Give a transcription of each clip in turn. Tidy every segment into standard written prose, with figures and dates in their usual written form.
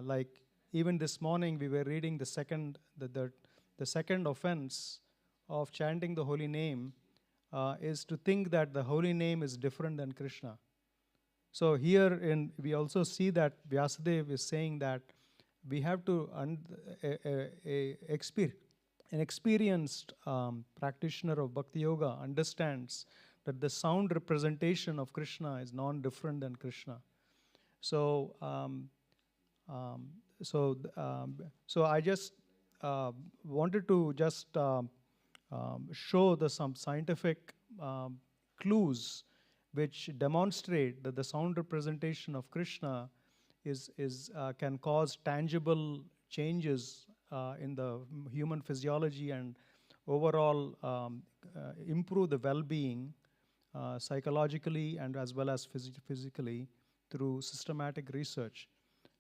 like even this morning we were reading the second offense of chanting the holy name is to think that the holy name is different than Krishna. So here we also see that Vyasadeva is saying that we have to an experienced practitioner of Bhakti Yoga understands that the sound representation of Krishna is non-different than Krishna. So, so I just wanted to just show some scientific clues which demonstrate that the sound representation of Krishna can cause tangible changes in the human physiology and overall improve the well-being psychologically and as well as physically through systematic research.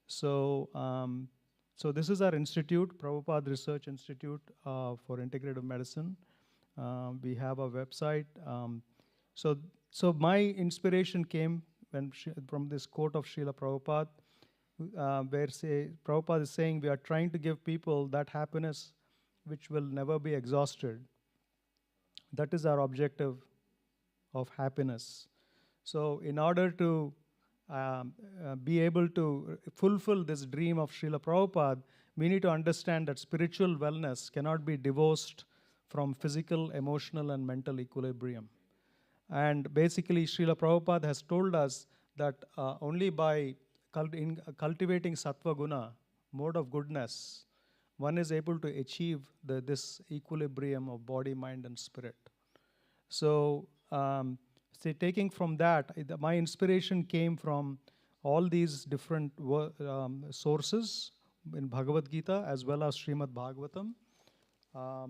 So, so this is our institute, Prabhupada Research Institute for Integrative Medicine. We have a website. So my inspiration came from this quote of Srila Prabhupada, where Prabhupada is saying we are trying to give people that happiness which will never be exhausted. That is our objective of happiness. So in order to be able to fulfill this dream of Srila Prabhupada, we need to understand that spiritual wellness cannot be divorced from physical, emotional, and mental equilibrium. And basically, Srila Prabhupada has told us that only by cultivating sattva guna, mode of goodness, one is able to achieve this equilibrium of body, mind, and spirit. So, taking from that, my inspiration came from all these different sources in Bhagavad Gita as well as Srimad Bhagavatam. I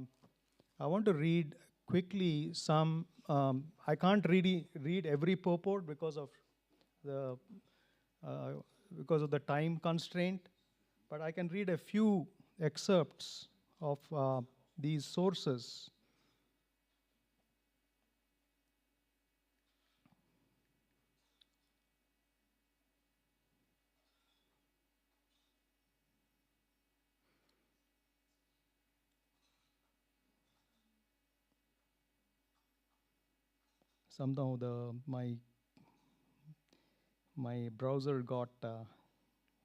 want to read quickly some. I can't really read every purport because of the time constraint, but I can read a few excerpts of these sources. Somehow my browser got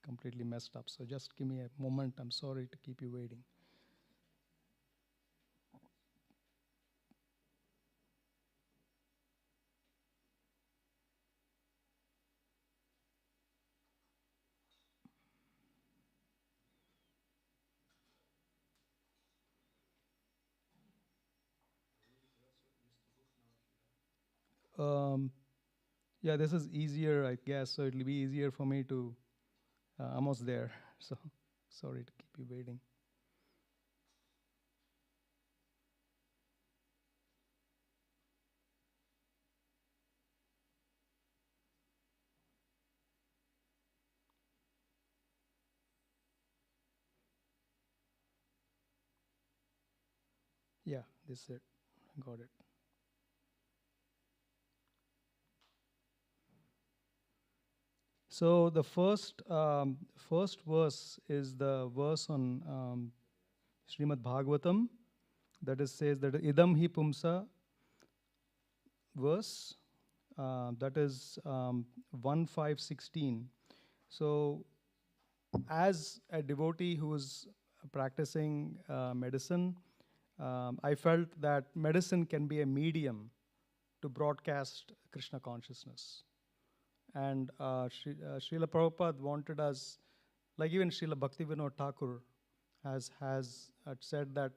completely messed up. So just give me a moment. I'm sorry to keep you waiting. Yeah, this is easier, I guess, so it'll be easier for me to, almost there, so sorry to keep you waiting. Yeah, this is it, got it. So the first verse is the verse on Srimad Bhagavatam, that is says that idam hi pumsa verse, that is 1:5:16. So as a devotee who is practicing medicine, I felt that medicine can be a medium to broadcast Krishna consciousness. And Srila Prabhupada wanted us, like even Srila Bhaktivinoda Thakur has said that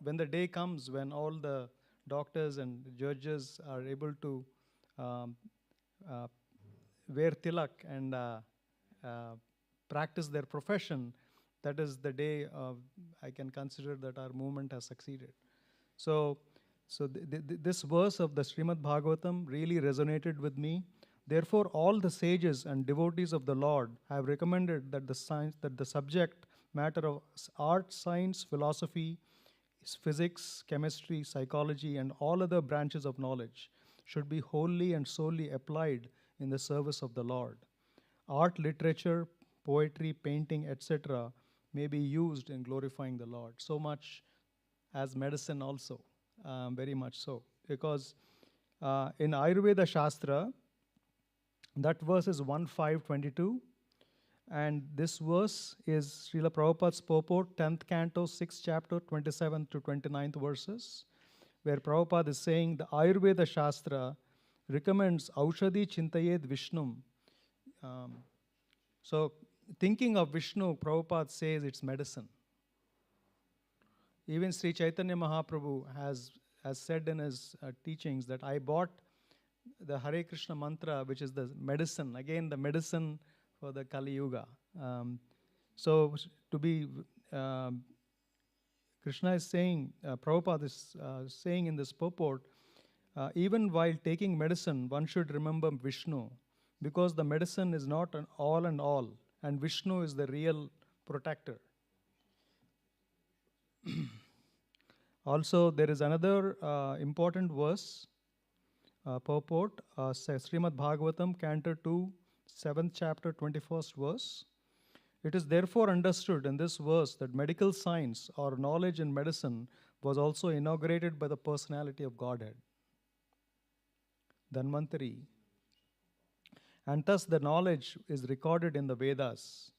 when the day comes when all the doctors and judges are able to wear tilak and practice their profession, that is the day I can consider that our movement has succeeded. So this verse of the Srimad Bhagavatam really resonated with me. Therefore, all the sages and devotees of the Lord have recommended that the subject matter of art, science, philosophy, physics, chemistry, psychology, and all other branches of knowledge should be wholly and solely applied in the service of the Lord. art, literature, poetry, painting, etc. may be used in glorifying the Lord. So much as medicine also, very much so. Because in Ayurveda Shastra, that verse is 1.5.22, and this verse is Srila Prabhupada's purport, 10th canto, 6th chapter, 27th to 29th verses, where Prabhupada is saying the Ayurveda Shastra recommends Aushadhi Chintayed Vishnum. So thinking of Vishnu, Prabhupada says it's medicine. Even Sri Chaitanya Mahaprabhu has said in his teachings that I bought the Hare Krishna mantra, which is the medicine, again the medicine for the Kali Yuga. So to be, Krishna is saying, Prabhupada is saying in this purport, even while taking medicine, one should remember Vishnu, because the medicine is not an all and all, and Vishnu is the real protector. Also, there is another important verse, purport, Srimad Bhagavatam, Canto 2, 7th chapter, 21st verse. It is therefore understood in this verse that medical science or knowledge in medicine was also inaugurated by the personality of Godhead, Dhanvantari. And thus the knowledge is recorded in the Vedas.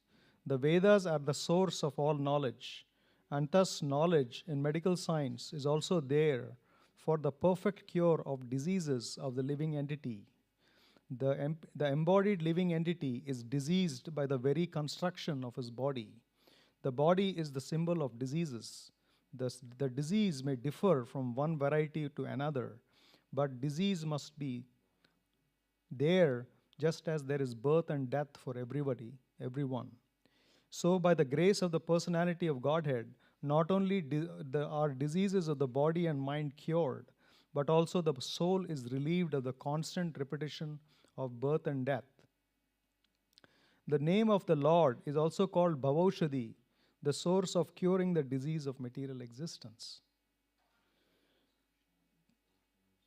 The Vedas are the source of all knowledge, and thus knowledge in medical science is also there for the perfect cure of diseases of the living entity. The embodied living entity is diseased by the very construction of his body. The body is the symbol of diseases. The disease may differ from one variety to another, but disease must be there just as there is birth and death for everybody, everyone. So by the grace of the personality of Godhead, not only are diseases of the body and mind cured, but also the soul is relieved of the constant repetition of birth and death. The name of the Lord is also called Bhavaushadhi, the source of curing the disease of material existence.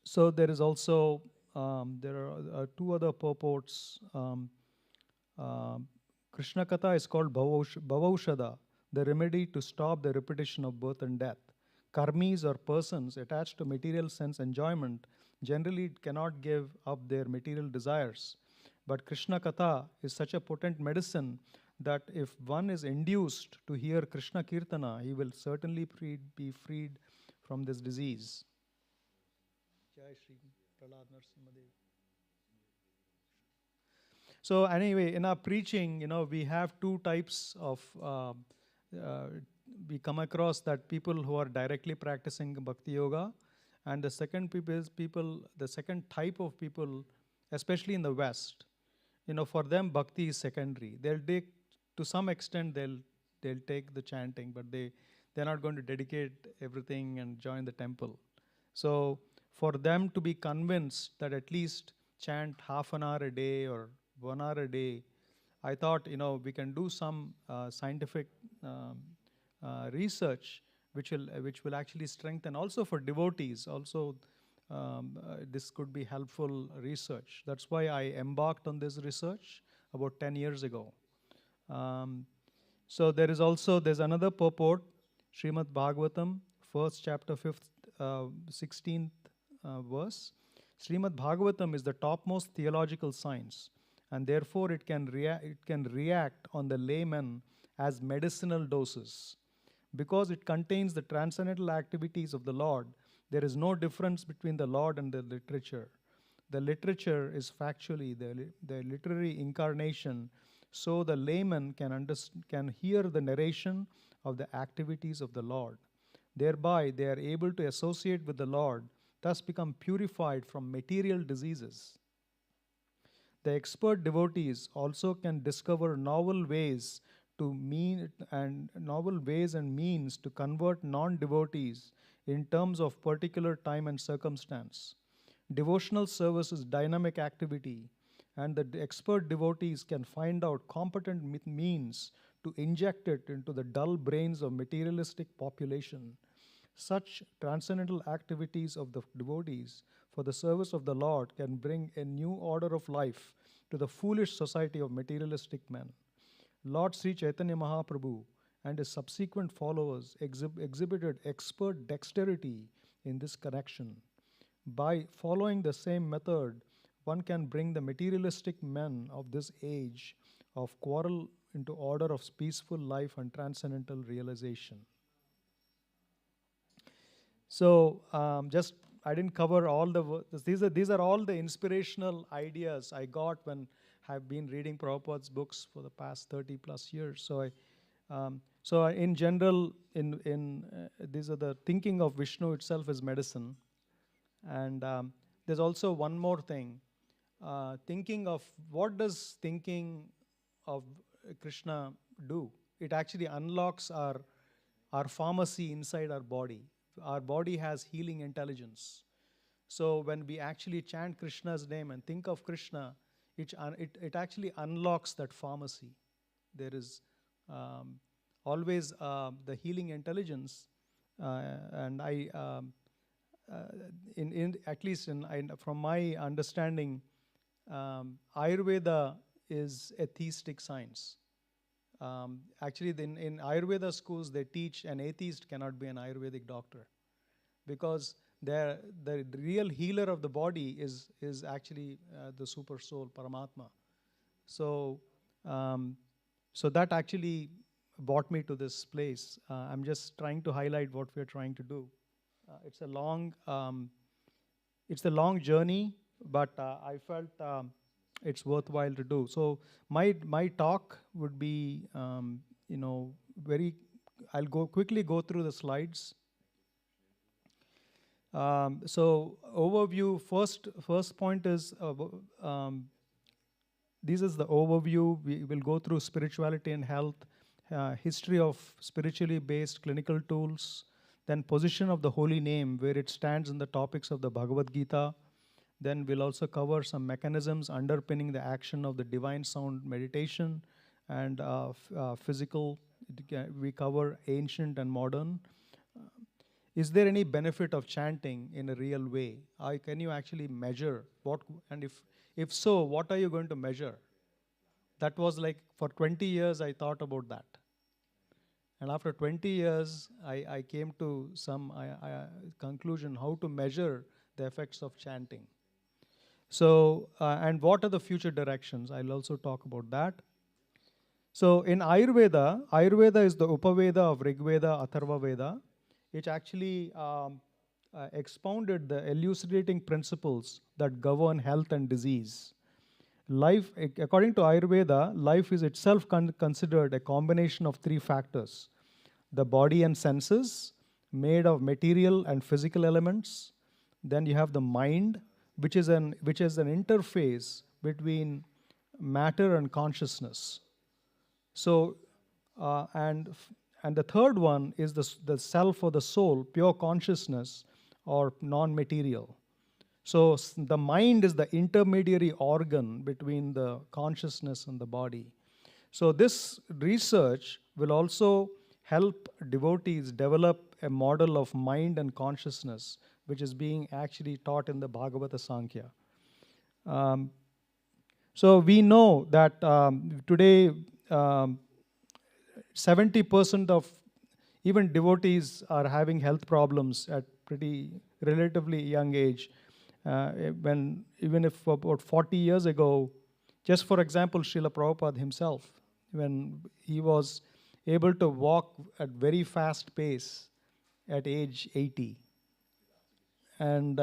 So there is also, there are two other purports. Krishna Katha is called Bhavaushada, the remedy to stop the repetition of birth and death. Karmis or persons attached to material sense enjoyment generally cannot give up their material desires. But Krishna Katha is such a potent medicine that if one is induced to hear Krishna Kirtana, he will certainly be freed from this disease. Jai Shri Prahlad Narasimhadev. So anyway, in our preaching, we have two types of, we come across that people who are directly practicing Bhakti Yoga, and the second the second type of people, especially in the West, for them Bhakti is secondary. They'll take, to some extent, they'll take the chanting, but they're not going to dedicate everything and join the temple. So for them to be convinced that at least chant half an hour a day or 1 hour a day, I thought, we can do some scientific research which will actually strengthen also for devotees. Also, this could be helpful research. That's why I embarked on this research about 10 years ago. So there's another purport, Srimad Bhagavatam, 1st chapter, 5th, 16th verse. Srimad Bhagavatam is the topmost theological science, and therefore it can react on the layman as medicinal doses. Because it contains the transcendental activities of the Lord, there is no difference between the Lord and the literature. The literature is factually the literary incarnation, so the layman can hear the narration of the activities of the Lord. Thereby, they are able to associate with the Lord, thus become purified from material diseases. The expert devotees also can discover novel ways and means to convert non-devotees in terms of particular time and circumstance. Devotional service is dynamic activity, and the expert devotees can find out competent means to inject it into the dull brains of materialistic population. Such transcendental activities of the devotees for the service of the Lord can bring a new order of life to the foolish society of materialistic men. Lord Sri Chaitanya Mahaprabhu and his subsequent followers exhibited expert dexterity in this connection. By following the same method, one can bring the materialistic men of this age of quarrel into order of peaceful life and transcendental realization. So, I didn't cover all these are all the inspirational ideas I got when I've been reading Prabhupada's books for the past 30 plus years. So in general, these are the thinking of Vishnu itself is medicine. And there's also one more thing. Thinking of what does thinking of Krishna do? It actually unlocks our pharmacy inside our body. Our body has healing intelligence. So when we actually chant Krishna's name and think of Krishna, it actually unlocks that pharmacy. There is always the healing intelligence, and at least from my understanding, Ayurveda is a theistic science. Actually, in Ayurveda schools, they teach an atheist cannot be an Ayurvedic doctor, because the real healer of the body is actually the super soul, Paramatma. So that actually brought me to this place. I'm just trying to highlight what we're trying to do. It's a long journey, but I felt it's worthwhile to do. So my talk would be, I'll quickly go through the slides. So overview, first point is, this is the overview. We will go through spirituality and health, history of spiritually based clinical tools, then position of the holy name, where it stands in the topics of the Bhagavad Gita. Then we'll also cover some mechanisms underpinning the action of the divine sound meditation and physical. We cover ancient and modern. Is there any benefit of chanting in a real way? Can you actually measure what? And if so, what are you going to measure? That was like for 20 years I thought about that. And after 20 years, I came to some conclusion how to measure the effects of chanting. So, and what are the future directions? I'll also talk about that. So in Ayurveda is the Upaveda of Rigveda, Atharva Veda. It actually expounded the elucidating principles that govern health and disease. Life, according to Ayurveda, life is itself considered a combination of three factors: the body and senses, made of material and physical elements. Then you have the mind, which is an interface between matter and consciousness. So, and the third one is the self or the soul, pure consciousness or non-material. So the mind is the intermediary organ between the consciousness and the body. So this research will also help devotees develop a model of mind and consciousness, which is being actually taught in the Bhagavata Sankhya. So we know that today 70% of even devotees are having health problems at relatively young age. Even if about 40 years ago, just for example, Srila Prabhupada himself, when he was able to walk at very fast pace at age 80. And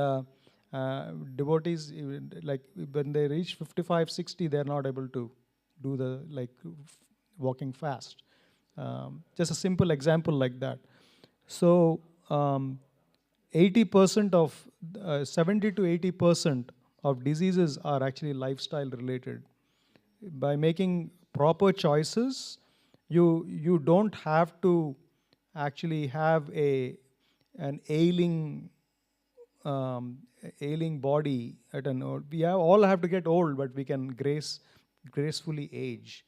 devotees, like when they reach 55, 60, they're not able to do walking fast. Just a simple example like that. So 80% of 70 to 80% of diseases are actually lifestyle related. By making proper choices, you don't have to actually have an ailing body at an old. We all have to get old, but we can gracefully age.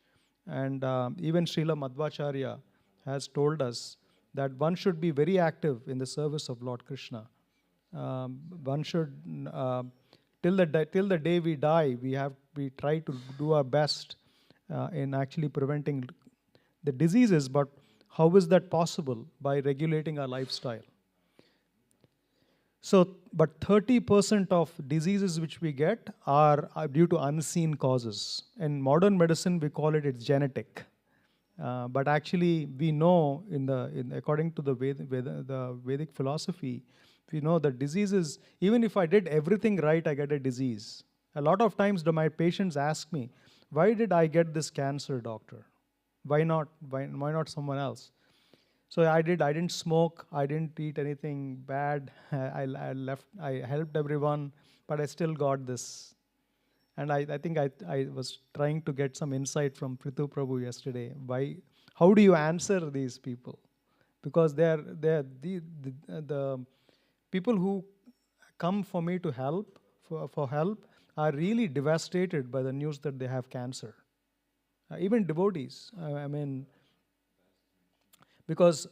And even Srila Madhvacharya has told us that one should be very active in the service of Lord Krishna. One should, till the day we die, we we try to do our best in actually preventing the diseases, but how is that possible? By regulating our lifestyle. So, but 30% of diseases which we get are due to unseen causes. In modern medicine, we call it's genetic. But actually, we know according to the Vedic philosophy, we know that diseases, even if I did everything right, I get a disease. A lot of times my patients ask me, why did I get this cancer, doctor? Why not someone else? So I didn't smoke, I didn't eat anything bad, I helped everyone, but I still got this. And I think I was trying to get some insight from Prithu Prabhu yesterday. How do you answer these people? Because they're the people who come for me to help, for help, are really devastated by the news that they have cancer. Even devotees, because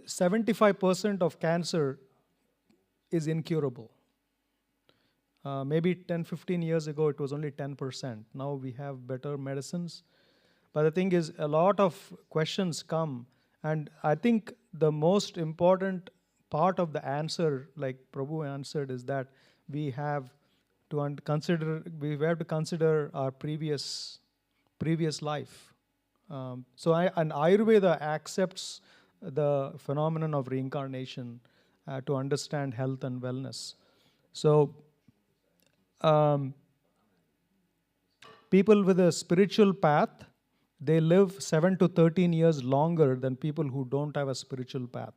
75% of cancer is incurable. Maybe 10, 15 years ago, it was only 10%. Now we have better medicines. But the thing is, a lot of questions come, and I think the most important part of the answer, like Prabhu answered, is that we have to consider our previous life. And Ayurveda accepts the phenomenon of reincarnation to understand health and wellness. So, people with a spiritual path, they live 7 to 13 years longer than people who don't have a spiritual path.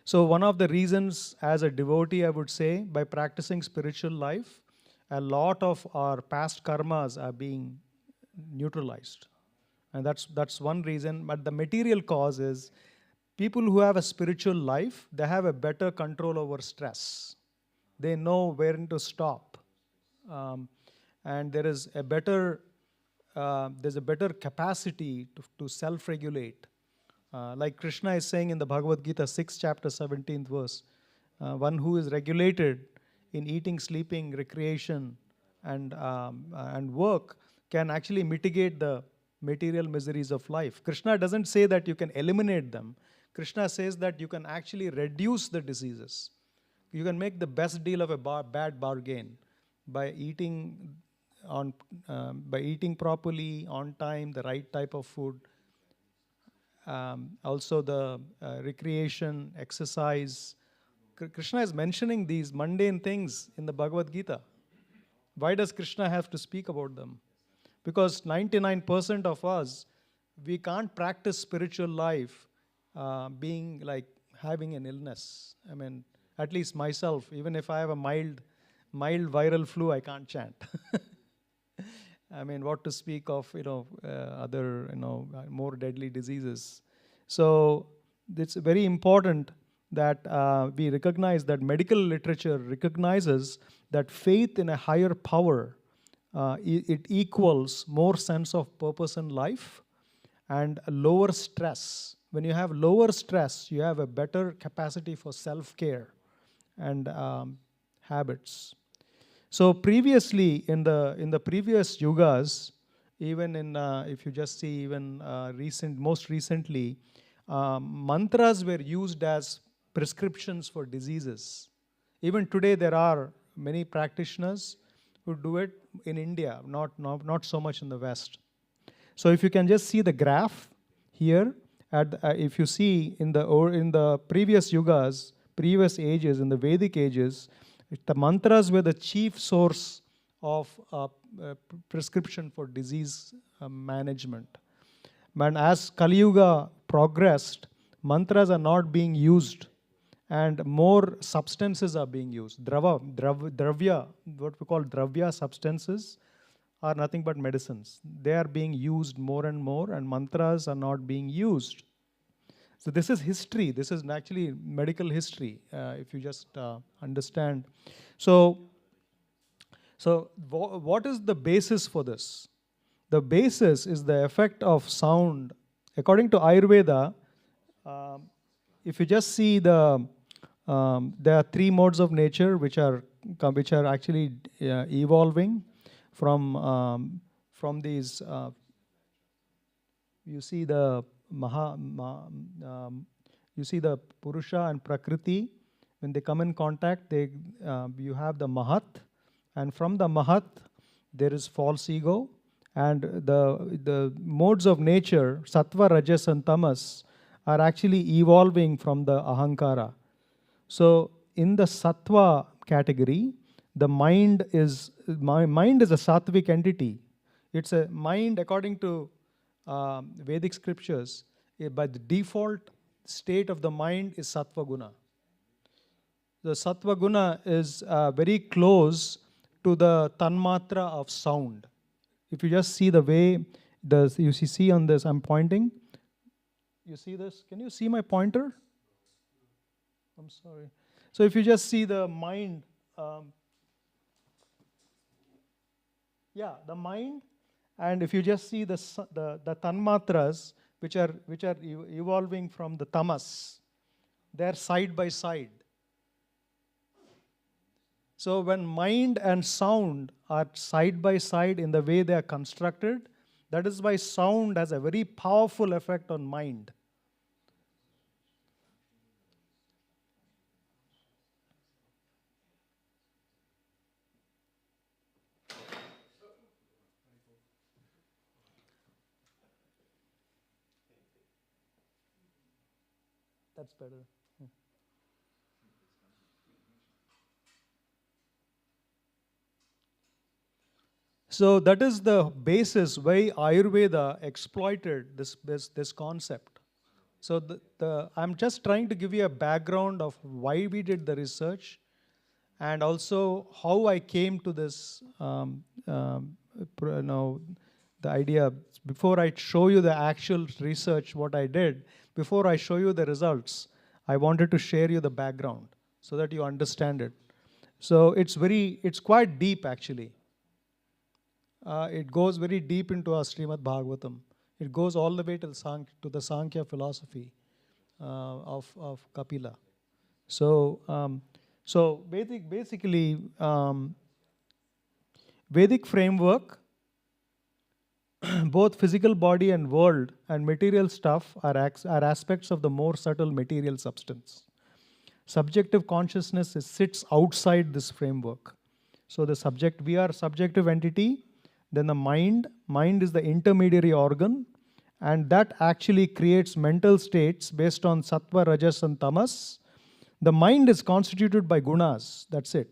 So one of the reasons, as a devotee, I would say, by practicing spiritual life, a lot of our past karmas are being neutralized. And that's one reason. But the material cause is people who have a spiritual life, they have a better control over stress. They know when to stop. And there's a better capacity to self-regulate. Like Krishna is saying in the Bhagavad Gita, 6th chapter, 17th verse, one who is regulated in eating, sleeping, recreation, and work can actually mitigate the material miseries of life. Krishna doesn't say that you can eliminate them. Krishna says that you can actually reduce the diseases. You can make the best deal of a bad bargain by eating properly, on time, the right type of food. Also the recreation, exercise. Krishna is mentioning these mundane things in the Bhagavad Gita. Why does Krishna have to speak about them? Because 99% of us, we can't practice spiritual life being like having an illness. At least myself, even if I have a mild viral flu, I can't chant. What to speak of, other, more deadly diseases. So it's very important that we recognize that medical literature recognizes that faith in a higher power, it equals more sense of purpose in life and a lower stress. When you have lower stress, you have a better capacity for self-care and habits. So previously, in the previous yugas, even if you just see even most recently, mantras were used as prescriptions for diseases. Even today, there are many practitioners who do it in India, not so much in the West. So if you can just see the graph here, if you see in the previous yugas, previous ages, in the Vedic ages, the mantras were the chief source of prescription for disease management. But as Kali Yuga progressed, mantras are not being used and more substances are being used. Dravya, what we call dravya substances, are nothing but medicines. They are being used more and more, and mantras are not being used. So this is history. This is actually medical history, if you just understand. So what is the basis for this? The basis is the effect of sound. According to Ayurveda, if you just see there are three modes of nature which are which are actually evolving from these. You see the you see the Purusha and Prakriti. When they come in contact, you have the Mahat, and from the Mahat there is false ego, and the modes of nature, Sattva, Rajas, and Tamas, are actually evolving from the Ahankara. So in the Sattva category, the mind is a sattvic entity. It's a mind, according to Vedic scriptures, by the default state of the mind is Sattva Guna. The Sattva Guna is very close to the Tanmatra of sound. If you just see the way, you see on this, I'm pointing. You see this? Can you see my pointer? I'm sorry. So if you just see the mind, the mind, and if you just see the tanmatras, which are evolving from the tamas, they're side by side. So when mind and sound are side by side in the way they are constructed, that is why sound has a very powerful effect on mind. That's better. So that is the basis why Ayurveda exploited this concept. So I'm just trying to give you a background of why we did the research, and also how I came to this, the idea. Before I show you the actual research, what I did, before I show you the results, I wanted to share you the background so that you understand it. So it's quite deep actually. It goes very deep into our Srimad Bhagavatam. It goes all the way to the Sankhya philosophy of Kapila. So basically, Vedic framework, both physical body and world and material stuff are aspects of the more subtle material substance. Subjective consciousness sits outside this framework. So we are a subjective entity. Then the mind is the intermediary organ, and that actually creates mental states based on sattva, rajas, and tamas. The mind is constituted by gunas, that's it.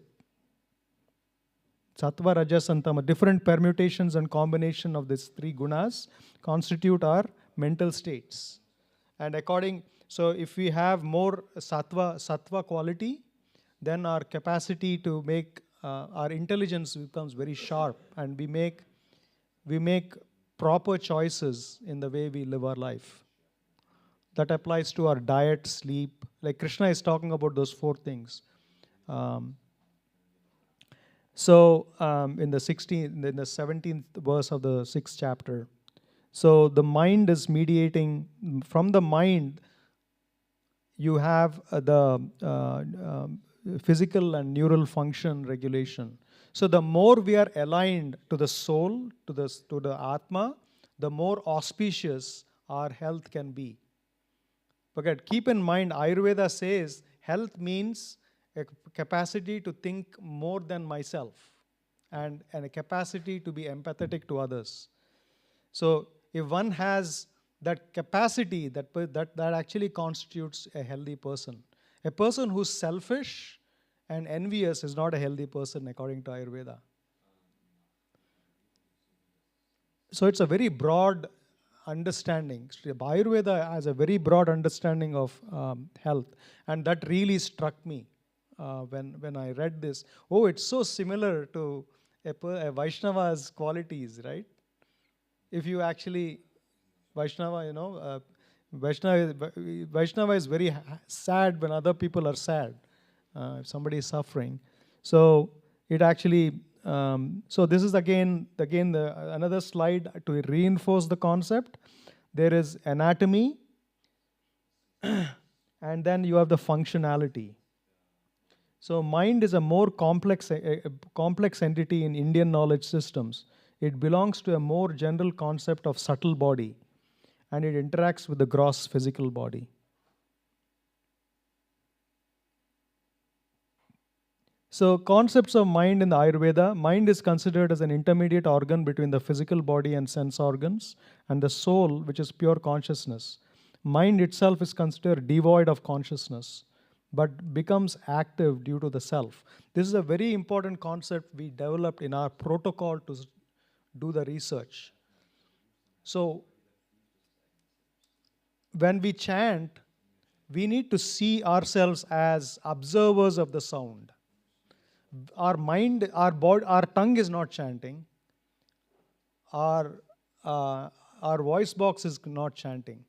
Sattva, rajas, and tamas, different permutations and combination of these three gunas constitute our mental states. And so if we have more sattva quality, then our capacity to make our intelligence becomes very sharp, and we make proper choices in the way we live our life. That applies to our diet, sleep. Like Krishna is talking about those 4 things. In the 17th verse of the 6th chapter. So the mind is mediating. From the mind, you have the physical and neural function regulation. So the more we are aligned to the soul, to the Atma, the more auspicious our health can be. But keep in mind, Ayurveda says health means a capacity to think more than myself, and a capacity to be empathetic to others. So if one has that capacity, that actually constitutes a healthy person. A person who's selfish and envious is not a healthy person according to Ayurveda. So it's a very broad understanding. Ayurveda has a very broad understanding of health, and that really struck me when I read this. Oh, it's so similar to a Vaishnava's qualities, right? If you actually, Vaishnava, Vaishnava is very sad when other people are sad. If somebody is suffering. So it actually, so this is again another slide to reinforce the concept. There is anatomy, and then you have the functionality. So mind is a more complex entity in Indian knowledge systems. It belongs to a more general concept of subtle body, and it interacts with the gross physical body. So concepts of mind in the Ayurveda, mind is considered as an intermediate organ between the physical body and sense organs, and the soul, which is pure consciousness. Mind itself is considered devoid of consciousness, but becomes active due to the self. This is a very important concept we developed in our protocol to do the research. So when we chant, we need to see ourselves as observers of the sound. Our mind, our body, our tongue is not chanting. Our voice box is not chanting.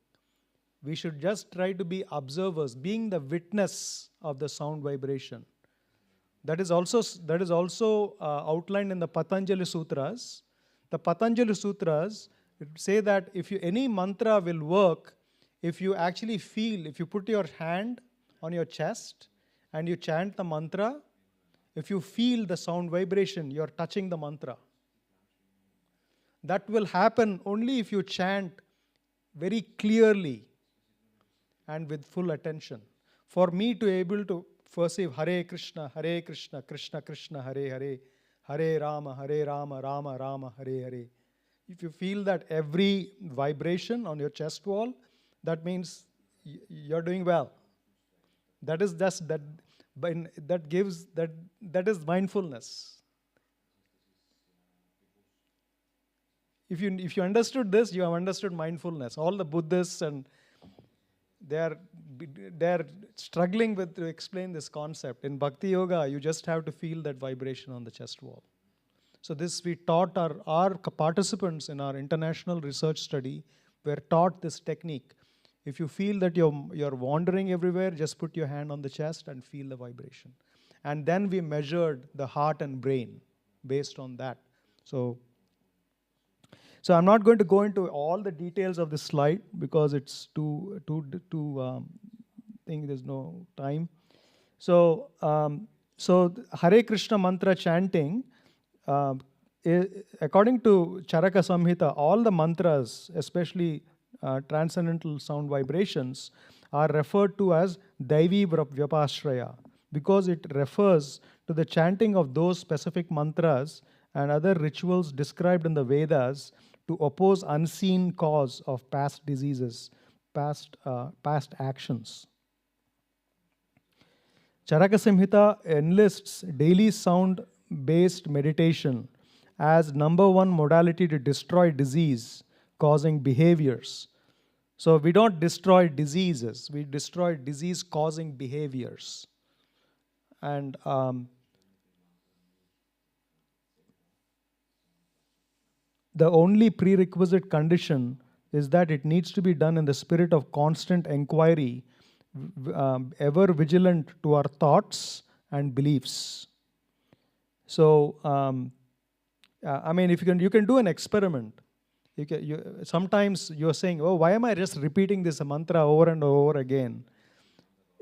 We should just try to be observers, being the witness of the sound vibration. That is also outlined in the Patanjali Sutras. The Patanjali Sutras say that if any mantra will work, if you actually feel, if you put your hand on your chest and you chant the mantra, if you feel the sound vibration, you are touching the mantra. That will happen only if you chant very clearly and with full attention. For me to be able to perceive Hare Krishna, Krishna Krishna, Hare Hare, Hare Rama, Rama Rama, Hare Hare. If you feel that every vibration on your chest wall, that means you're doing well. That is just that. That is mindfulness. If you understood this, you have understood mindfulness. All the Buddhists and they're struggling to explain this concept. In Bhakti Yoga, you just have to feel that vibration on the chest wall. So this we taught our participants in our international research study were taught this technique. If you feel that you're wandering everywhere, just put your hand on the chest and feel the vibration. And then we measured the heart and brain based on that. So I'm not going to go into all the details of this slide because it's too think there's no time. So Hare Krishna mantra chanting, according to Charaka Samhita, all the mantras, especially transcendental sound vibrations, are referred to as Daivi Vyapashraya because it refers to the chanting of those specific mantras and other rituals described in the Vedas to oppose unseen cause of past diseases, past actions. Charaka Samhita enlists daily sound-based meditation as number one modality to destroy disease causing behaviors. So we don't destroy diseases, we destroy disease causing behaviors. And the only prerequisite condition is that it needs to be done in the spirit of constant inquiry, ever vigilant to our thoughts and beliefs. So, if you can do an experiment. Sometimes you're saying, oh, why am I just repeating this mantra over and over again?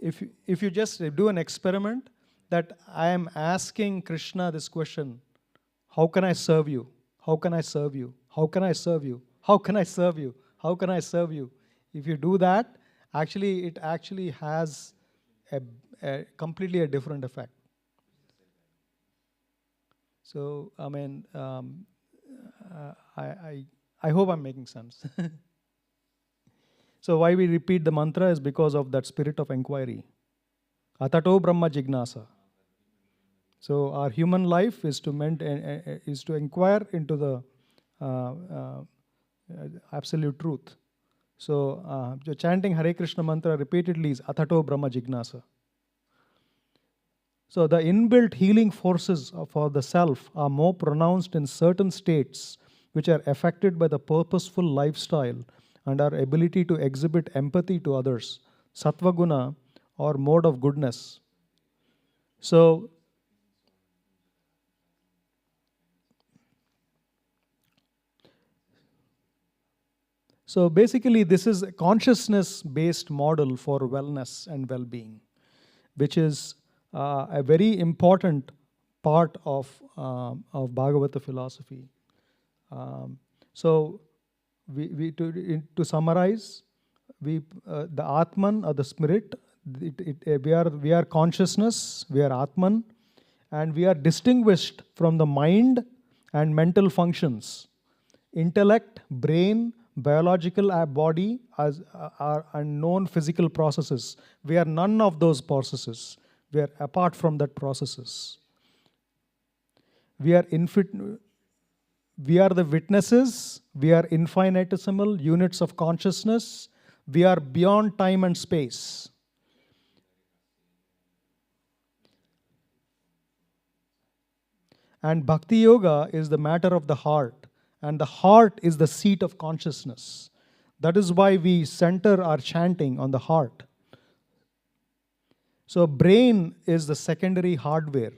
If you just do an experiment that I am asking Krishna this question, how can I serve you? How can I serve you? How can I serve you? How can I serve you? How can I serve you? If you do that, it actually has a completely a different effect. So, I hope I'm making sense. So why we repeat the mantra is because of that spirit of inquiry. Atato Brahma Jignasa. So our human life is to inquire into the absolute truth. So chanting Hare Krishna mantra repeatedly is Atato Brahma Jignasa. So the inbuilt healing forces for the self are more pronounced in certain states which are affected by the purposeful lifestyle and our ability to exhibit empathy to others, sattva guna or mode of goodness. So basically this is a consciousness-based model for wellness and well-being, which is a very important part of Bhagavata philosophy. So, to summarize, the Atman or the spirit, we are consciousness, we are Atman, and we are distinguished from the mind and mental functions. Intellect, brain, biological body are unknown physical processes. We are none of those processes. We are apart from that processes. We are the witnesses. We are infinitesimal units of consciousness. We are beyond time and space. And Bhakti Yoga is the matter of the heart. And the heart is the seat of consciousness. That is why we center our chanting on the heart. So brain is the secondary hardware.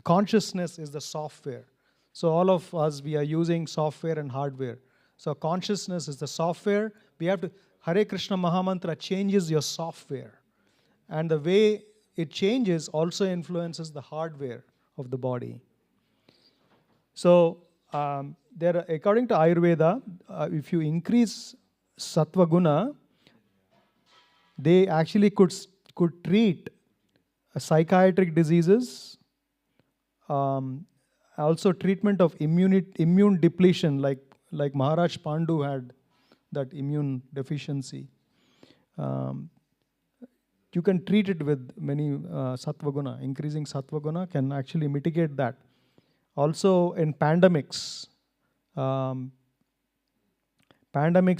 Consciousness is the software. So all of us, we are using software and hardware. So consciousness is the software. We have to, Hare Krishna Mahamantra changes your software. And the way it changes also influences the hardware of the body. So according to Ayurveda, if you increase sattva guna, they actually could treat psychiatric diseases, also treatment of immune depletion, like Maharaj Pandu had that immune deficiency. You can treat it with many sattva guna. Increasing sattva guna can actually mitigate that. Also in pandemics,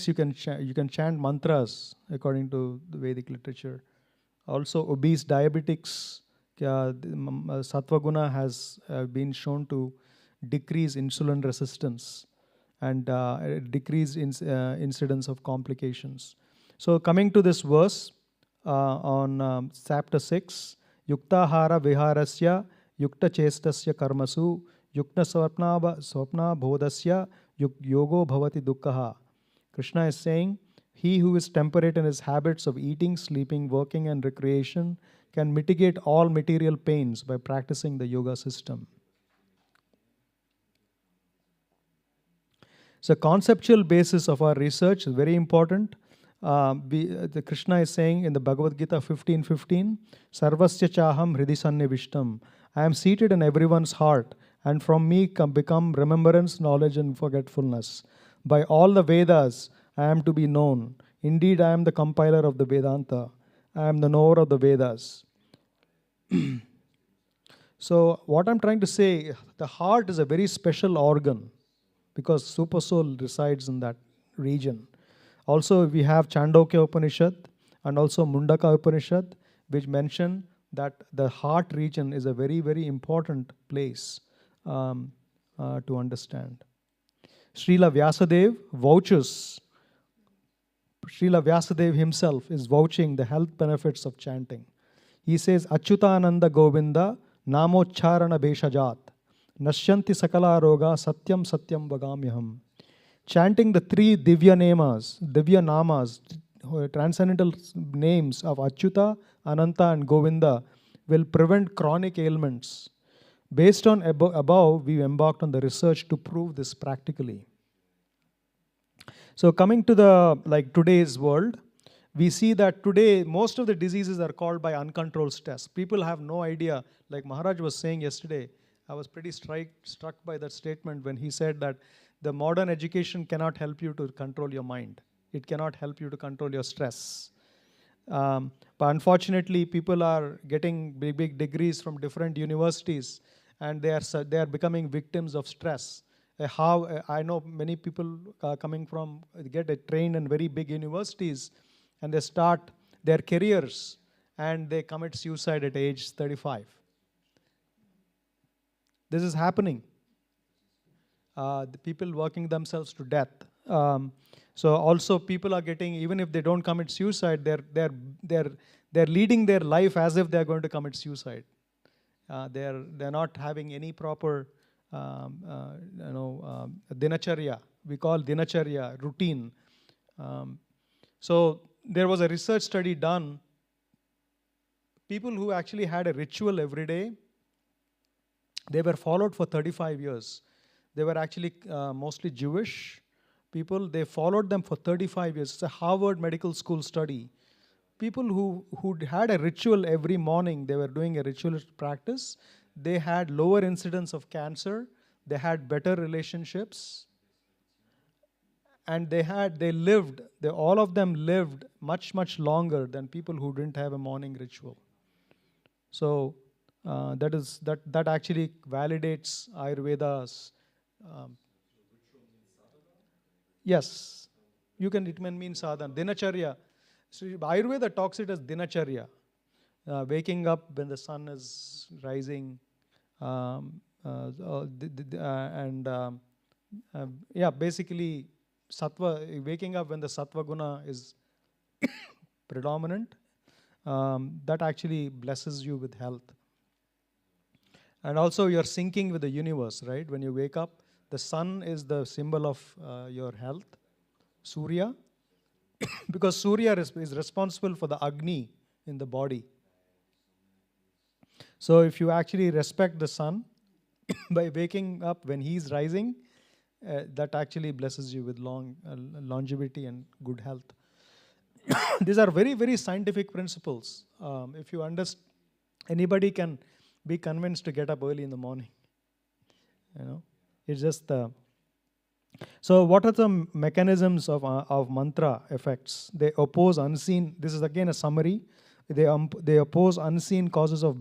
you can chant mantras according to the Vedic literature. Also obese diabetics, sattva guna has been shown to decrease insulin resistance and decrease incidence of complications. So coming to this verse on chapter 6, Yuktahara viharasya yukta chestasya karmasu yukta swapna bodhasya yogo bhavati dukkha. Krishna is saying, he who is temperate in his habits of eating, sleeping, working, and recreation can mitigate all material pains by practicing the yoga system. So conceptual basis of our research is very important. The Krishna is saying in the Bhagavad Gita 15:15, Sarvasya chaham hridi sannivishtam. I am seated in everyone's heart, and from me become remembrance, knowledge, and forgetfulness. By all the Vedas, I am to be known. Indeed, I am the compiler of the Vedanta. I am the knower of the Vedas. So what I'm trying to say, the heart is a very special organ because Super Soul resides in that region. Also, we have Chandogya Upanishad and also Mundaka Upanishad, which mention that the heart region is a very, very important place to understand. Srila Vyasadeva vouches. Srila Vyasadeva himself is vouching the health benefits of chanting. He says, Achyutananda Govinda Namocharana Beshajat Nashyanti Sakala Roga Satyam Satyam Vagamyaham. Chanting the three Divya Namas, transcendental names of Achyuta, Ananta, and Govinda will prevent chronic ailments. Based on above, we embarked on the research to prove this practically. So coming to today's world, we see that today most of the diseases are caused by uncontrolled stress. People have no idea. Like Maharaj was saying yesterday, I was pretty struck by that statement when he said that the modern education cannot help you to control your mind. It cannot help you to control your stress. But unfortunately, people are getting big degrees from different universities, and they are becoming victims of stress. I know many people get trained in very big universities, and they start their careers, and they commit suicide at age 35. This is happening. The people working themselves to death. So also people are getting, even if they don't commit suicide, they're leading their life as if they're going to commit suicide. They're not having any proper dinacharya. We call dinacharya routine. So there was a research study done. people who actually had a ritual every day, they were followed for 35 years. They were actually mostly Jewish people. They followed them for 35 years. It's a Harvard Medical School study. People who had a ritual every morning, they were doing a ritualist practice, they had lower incidence of cancer, they had better relationships, and all of them lived much longer than people who didn't have a morning ritual. So that actually validates Ayurveda's. Yes, it can mean sadhana, dinacharya. So Ayurveda talks it as dinacharya, waking up when the sun is rising, basically sattva, waking up when the sattva guna is predominant. That actually blesses you with health. And also you're syncing with the universe, right? When you wake up, the sun is the symbol of your health, Surya, because Surya is responsible for the Agni in the body. So if you actually respect the sun by waking up when he's rising, that actually blesses you with longevity and good health. These are very, very scientific principles. If you understand, anybody can be convinced to get up early in the morning. It's just so what are the mechanisms of mantra effects? They oppose unseen. This is again a summary. They oppose unseen causes of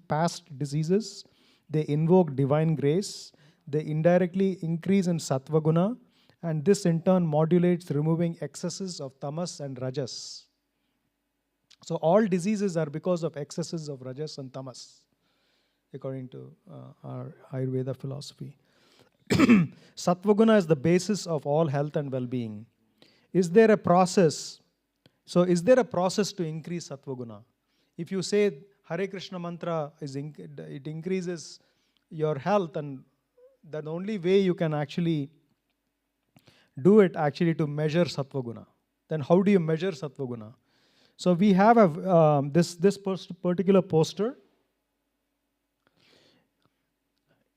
past diseases. They invoke divine grace. They indirectly increase in sattva guna, and this in turn modulates removing excesses of tamas and rajas. So all diseases are because of excesses of rajas and tamas, according to our Ayurveda philosophy. Sattva guna is the basis of all health and well-being. Is there a process? So is there a process to increase sattva guna? If you say Hare Krishna mantra, it increases your health, and the only way you can actually do it to measure sattva guna. Then how do you measure sattva guna? So we have this particular poster.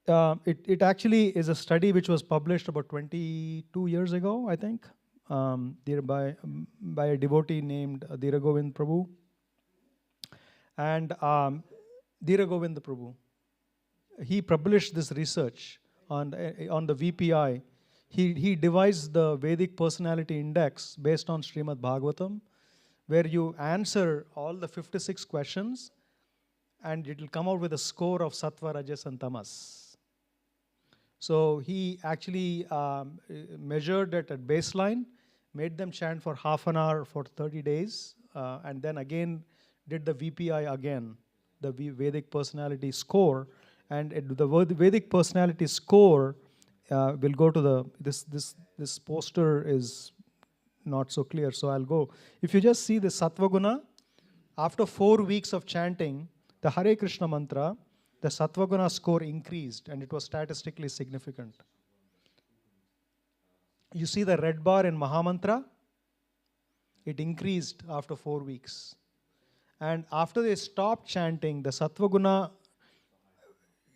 It actually is a study which was published about 22 years ago, I think, by a devotee named Govind Prabhu. And Govind Prabhu, he published this research on the VPI. He devised the Vedic Personality Index based on Srimad Bhagavatam, where you answer all the 56 questions, and it will come out with a score of sattva, rajas, and tamas. So he actually measured it at baseline, made them chant for half an hour for 30 days, and then again did the VPI again, the Vedic Personality Score. And the Vedic Personality Score will go to this poster is not so clear, so I'll go. If you just see the Sattva Guna, after 4 weeks of chanting the Hare Krishna mantra, the Sattva Guna score increased, and it was statistically significant. You see the red bar in Mahamantra? It increased after 4 weeks. And after they stopped chanting, the Sattva Guna,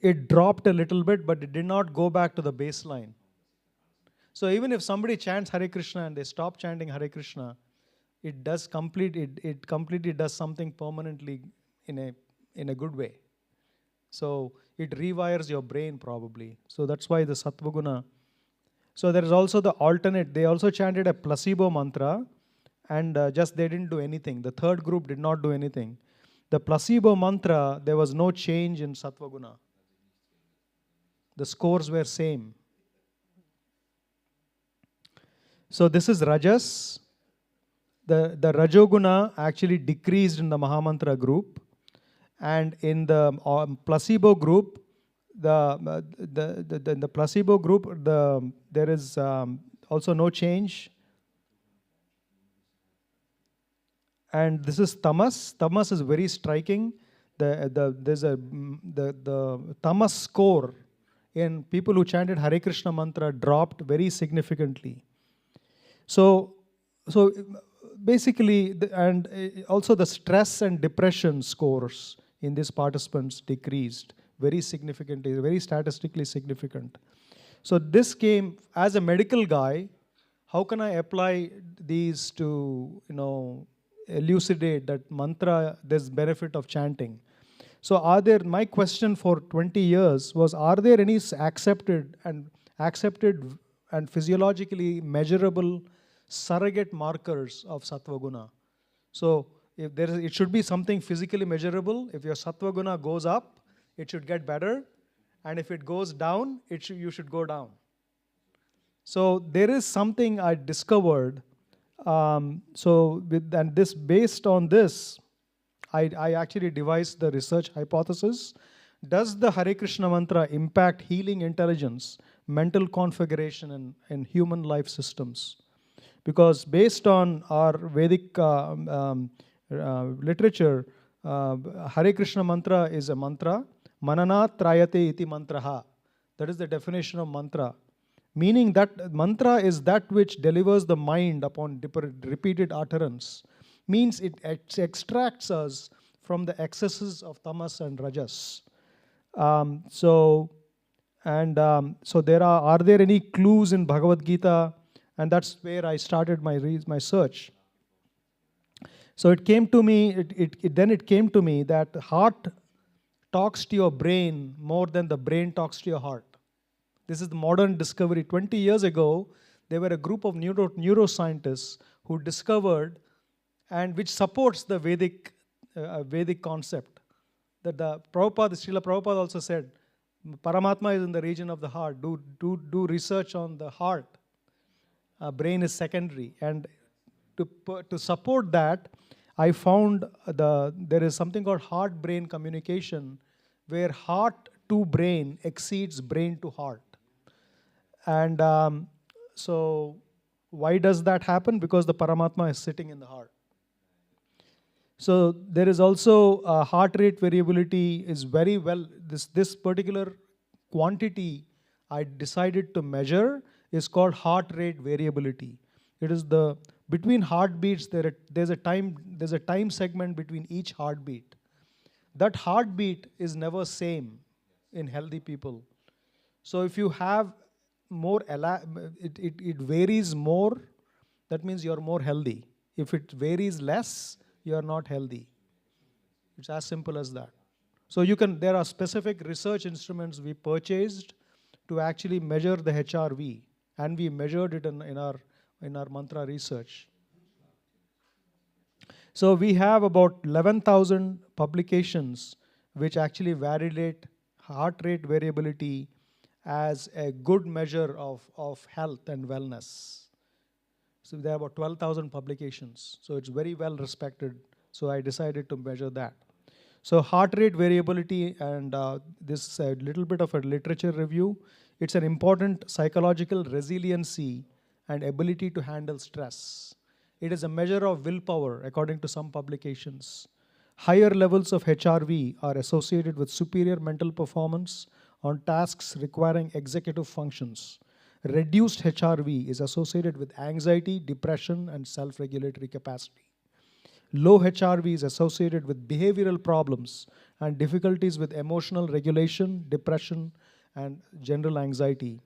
it dropped a little bit, but it did not go back to the baseline. So even if somebody chants Hare Krishna and they stop chanting Hare Krishna, it completely does something permanently in a good way. So it rewires your brain probably. So that's why the Sattva Guna. So there is also the alternate. They also chanted a placebo mantra, and just they didn't do anything. The third group did not do anything. The placebo mantra, there was no change in Sattva Guna. The scores were same. So this is Rajas. The Rajoguna actually decreased in the Mahamantra group. And in the placebo group, the placebo group, there is also no change. And this is tamas. Tamas is very striking. The tamas score in people who chanted Hare Krishna mantra dropped very significantly. So basically, also the stress and depression scores in these participants decreased very significantly, very statistically significant. So this came as a medical guy. How can I apply these to, elucidate that mantra, this benefit of chanting? So my question for 20 years was, are there any accepted and physiologically measurable surrogate markers of sattva guna? So if it should be something physically measurable. If your sattva guna goes up, it should get better. And if it goes down, you should go down. So there is something I discovered. Based on this, I actually devised the research hypothesis. Does the Hare Krishna mantra impact healing intelligence, mental configuration, and human life systems? Because based on our Vedic literature, Hare Krishna mantra is a mantra. Mananat trayate iti mantraha. That is the definition of mantra. Meaning that mantra is that which delivers the mind upon repeated utterance. Means it extracts us from the excesses of tamas and rajas. So are there any clues in Bhagavad Gita? And that's where I started my search. So it came to me. It came to me that heart talks to your brain more than the brain talks to your heart. This is the modern discovery. 20 years ago, there were a group of neuroscientists who discovered, and which supports the Vedic concept, that the Srila Prabhupada also said, Paramatma is in the region of the heart. Do research on the heart. Brain is secondary. And to support that, I found there is something called heart-brain communication, where heart to brain exceeds brain to heart. And so why does that happen? Because the Paramatma is sitting in the heart. So there is also heart rate variability is very well, this particular quantity I decided to measure is called heart rate variability. It is between heartbeats, there's a time segment between each heartbeat. That heartbeat is never same in healthy people. So if you have more, it varies more, that means you're more healthy. If it varies less, you're not healthy. It's as simple as that. So there are specific research instruments we purchased to actually measure the HRV, and we measured it in our mantra research. So we have about 11,000 publications which actually validate heart rate variability as a good measure of health and wellness. So there are about 12,000 publications. So it's very well respected. So I decided to measure that. So heart rate variability, and this is a little bit of a literature review. It's an important psychological resiliency and ability to handle stress. It is a measure of willpower, according to some publications. Higher levels of HRV are associated with superior mental performance on tasks requiring executive functions. Reduced HRV is associated with anxiety, depression, and self-regulatory capacity. Low HRV is associated with behavioral problems and difficulties with emotional regulation, depression, and general anxiety.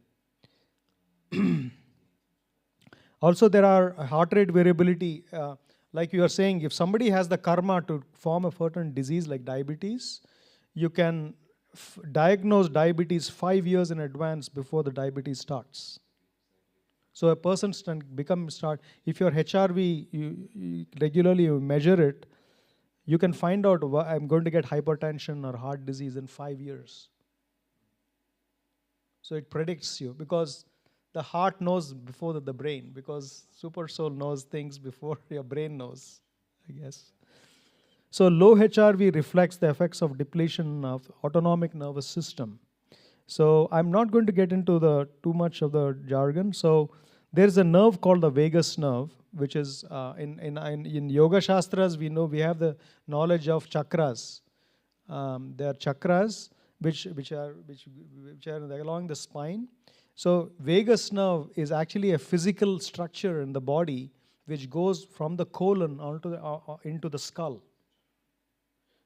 Also, there are heart rate variability. Like you are saying, if somebody has the karma to form a certain disease like diabetes, you can diagnose diabetes 5 years in advance before the diabetes starts. So a person if your HRV, you regularly measure it, you can find out, I'm going to get hypertension or heart disease in 5 years. So it predicts you, because the heart knows before the brain, because super soul knows things before your brain knows, I guess. So low HRV reflects the effects of depletion of autonomic nervous system. So I'm not going to get into too much of the jargon. So there's a nerve called the vagus nerve, which is in Yoga Shastras, we have the knowledge of chakras. There are chakras which are along the spine. So vagus nerve is actually a physical structure in the body which goes from the colon onto into the skull.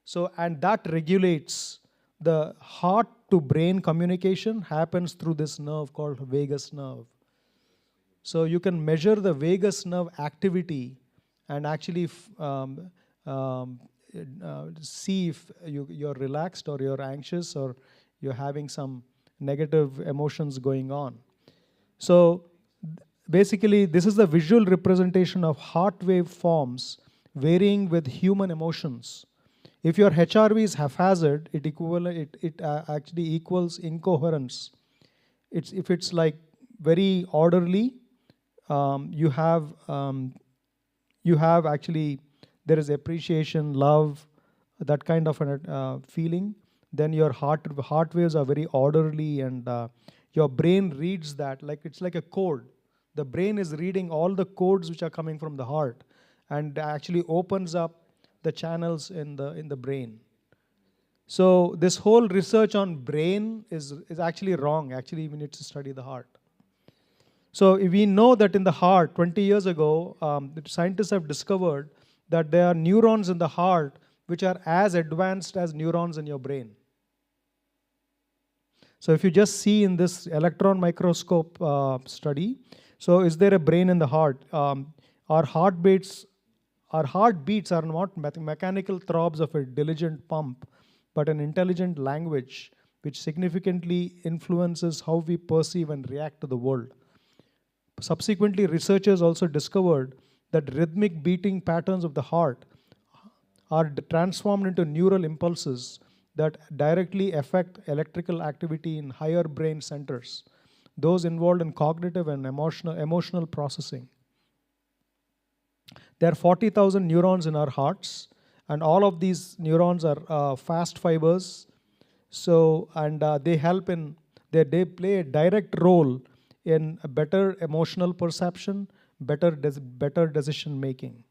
So, and that regulates the heart to brain communication happens through this nerve called vagus nerve. So you can measure the vagus nerve activity and actually see if you're relaxed or you're anxious or you're having some negative emotions going on. So basically, this is the visual representation of heart wave forms varying with human emotions. If your HRV is haphazard, it actually equals incoherence. If it's like very orderly, you have actually, there is appreciation, love, that kind of a feeling. Then your heart waves are very orderly, and your brain reads that like it's like a code. The brain is reading all the codes which are coming from the heart, and actually opens up the channels in the brain. So this whole research on brain is actually wrong. Actually, we need to study the heart. So we know that in the heart, 20 years ago, the scientists have discovered that there are neurons in the heart which are as advanced as neurons in your brain. So if you just see in this electron microscope study, so is there a brain in the heart? Our heartbeats are not mechanical throbs of a diligent pump, but an intelligent language which significantly influences how we perceive and react to the world. Subsequently, researchers also discovered that rhythmic beating patterns of the heart are transformed into neural impulses that directly affect electrical activity in higher brain centers, those involved in cognitive and emotional processing. There are 40,000 neurons in our hearts, and all of these neurons are fast fibers. So, and they help in, they play a direct role in a better emotional perception, better decision making.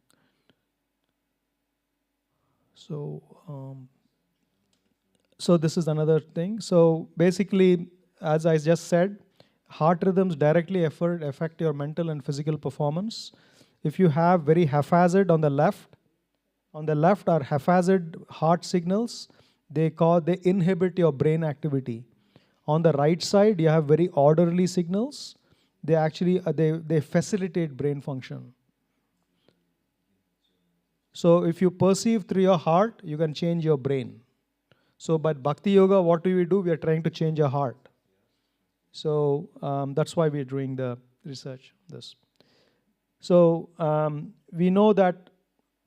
So, so this is another thing. So basically, as I just said, heart rhythms directly affect your mental and physical performance. If you have very haphazard on the left are haphazard heart signals. They inhibit your brain activity. On the right side, you have very orderly signals. They actually they facilitate brain function. So if you perceive through your heart, you can change your brain. So but Bhakti Yoga, what do? We are trying to change your heart. So that's why we're doing the research this. So we know that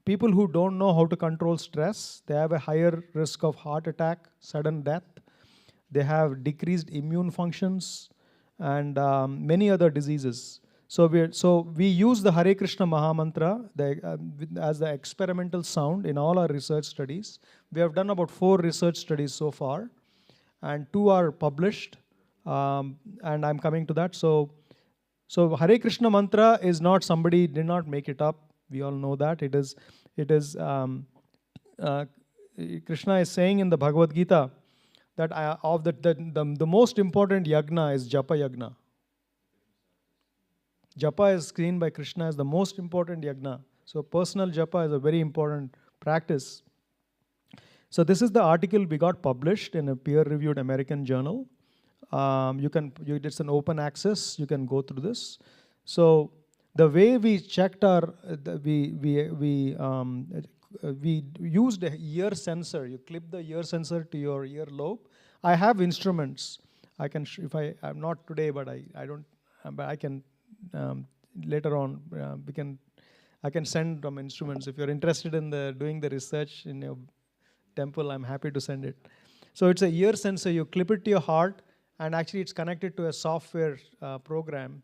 people who don't know how to control stress, they have a higher risk of heart attack, sudden death. They have decreased immune functions and many other diseases. So we use the Hare Krishna Mahamantra as the experimental sound in all our research studies. We have done about 4 research studies so far, and 2 are published, and I'm coming to that. So Hare Krishna Mantra is not, somebody did not make it up. We all know that. Krishna is saying in the Bhagavad Gita that the most important yagna is Japa Yagna. Japa is seen by Krishna as the most important yagna. So personal japa is a very important practice. So this is the article we got published in a peer-reviewed American journal. It's an open access. You can go through this. So the way we checked we used a ear sensor. You clip the ear sensor to your ear lobe. I have instruments. I can, I'm not today, but I can later on. I can send some instruments. If you're interested in doing the research in your temple, I'm happy to send it. So it's a ear sensor. You clip it to your heart, and actually it's connected to a software program.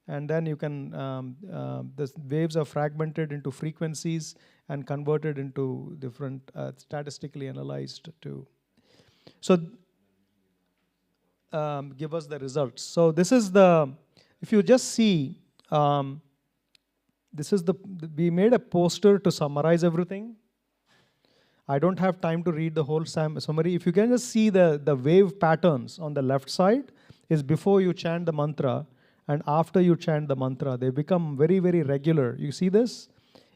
And then you can, the waves are fragmented into frequencies and converted into different, statistically analyzed to. So give us the results. So this is if you just see, this is we made a poster to summarize everything. I don't have time to read the whole summary. If you can just see the wave patterns on the left side is before you chant the mantra, and after you chant the mantra, they become very, very regular. You see this?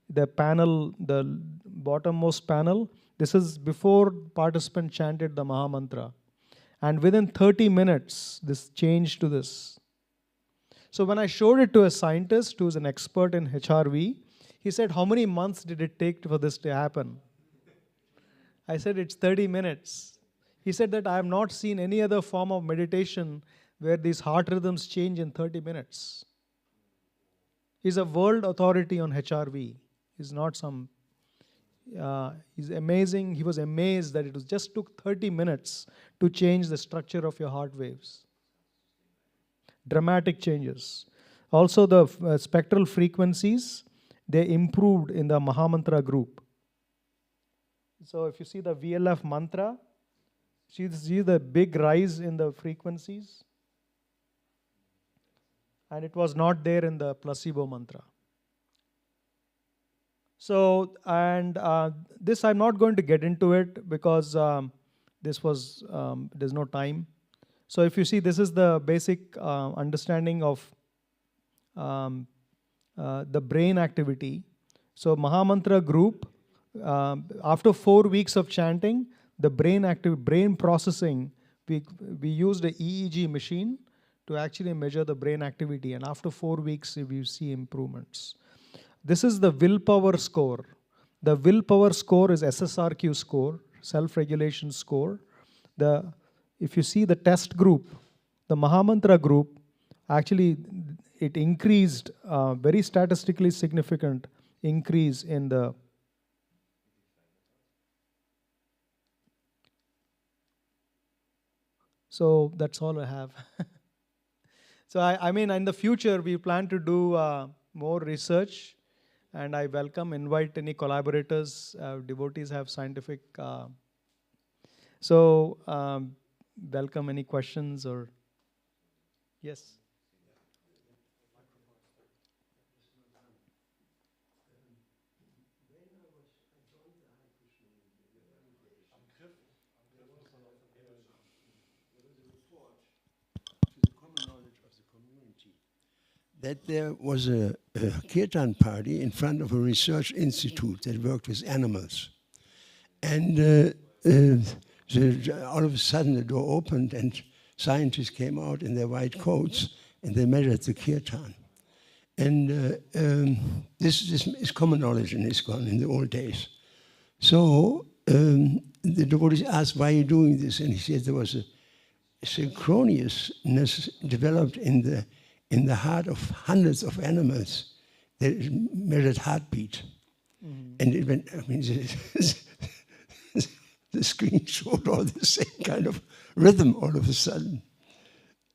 The panel, the bottommost panel, this is before participant chanted the Maha Mantra. And within 30 minutes, this changed to this. So when I showed it to a scientist who's an expert in HRV, he said, how many months did it take for this to happen? I said, it's 30 minutes. He said that I have not seen any other form of meditation where these heart rhythms change in 30 minutes. He's a world authority on HRV. He's not some, he's amazing. He was amazed that it was just took 30 minutes to change the structure of your heart waves. Dramatic changes. Also the spectral frequencies, they improved in the Mahamantra group. So if you see the VLF mantra, see the big rise in the frequencies. And it was not there in the placebo mantra. So, and this I'm not going to get into it because there's no time. So if you see, this is the basic understanding of the brain activity. So Mahamantra group, after 4 weeks of chanting, the brain processing, we used a EEG machine to actually measure the brain activity, and after 4 weeks we see improvements. This is the willpower score. The willpower score is SSRQ score, self-regulation score. If you see the test group, the Mahamantra group, actually it increased, very statistically significant increase in the So that's all I have. So I mean, in the future, we plan to do more research, and I invite any collaborators, devotees have scientific. Welcome any questions or yes. That there was a kirtan party in front of a research institute that worked with animals. And all of a sudden the door opened and scientists came out in their white coats and they measured the kirtan. And this is common knowledge in ISKCON in the old days. So the devotees asked, why are you doing this? And he said there was a synchronousness developed in the heart of hundreds of animals that measured heartbeat. Mm. And it went, I mean, the screen showed all the same kind of rhythm all of a sudden.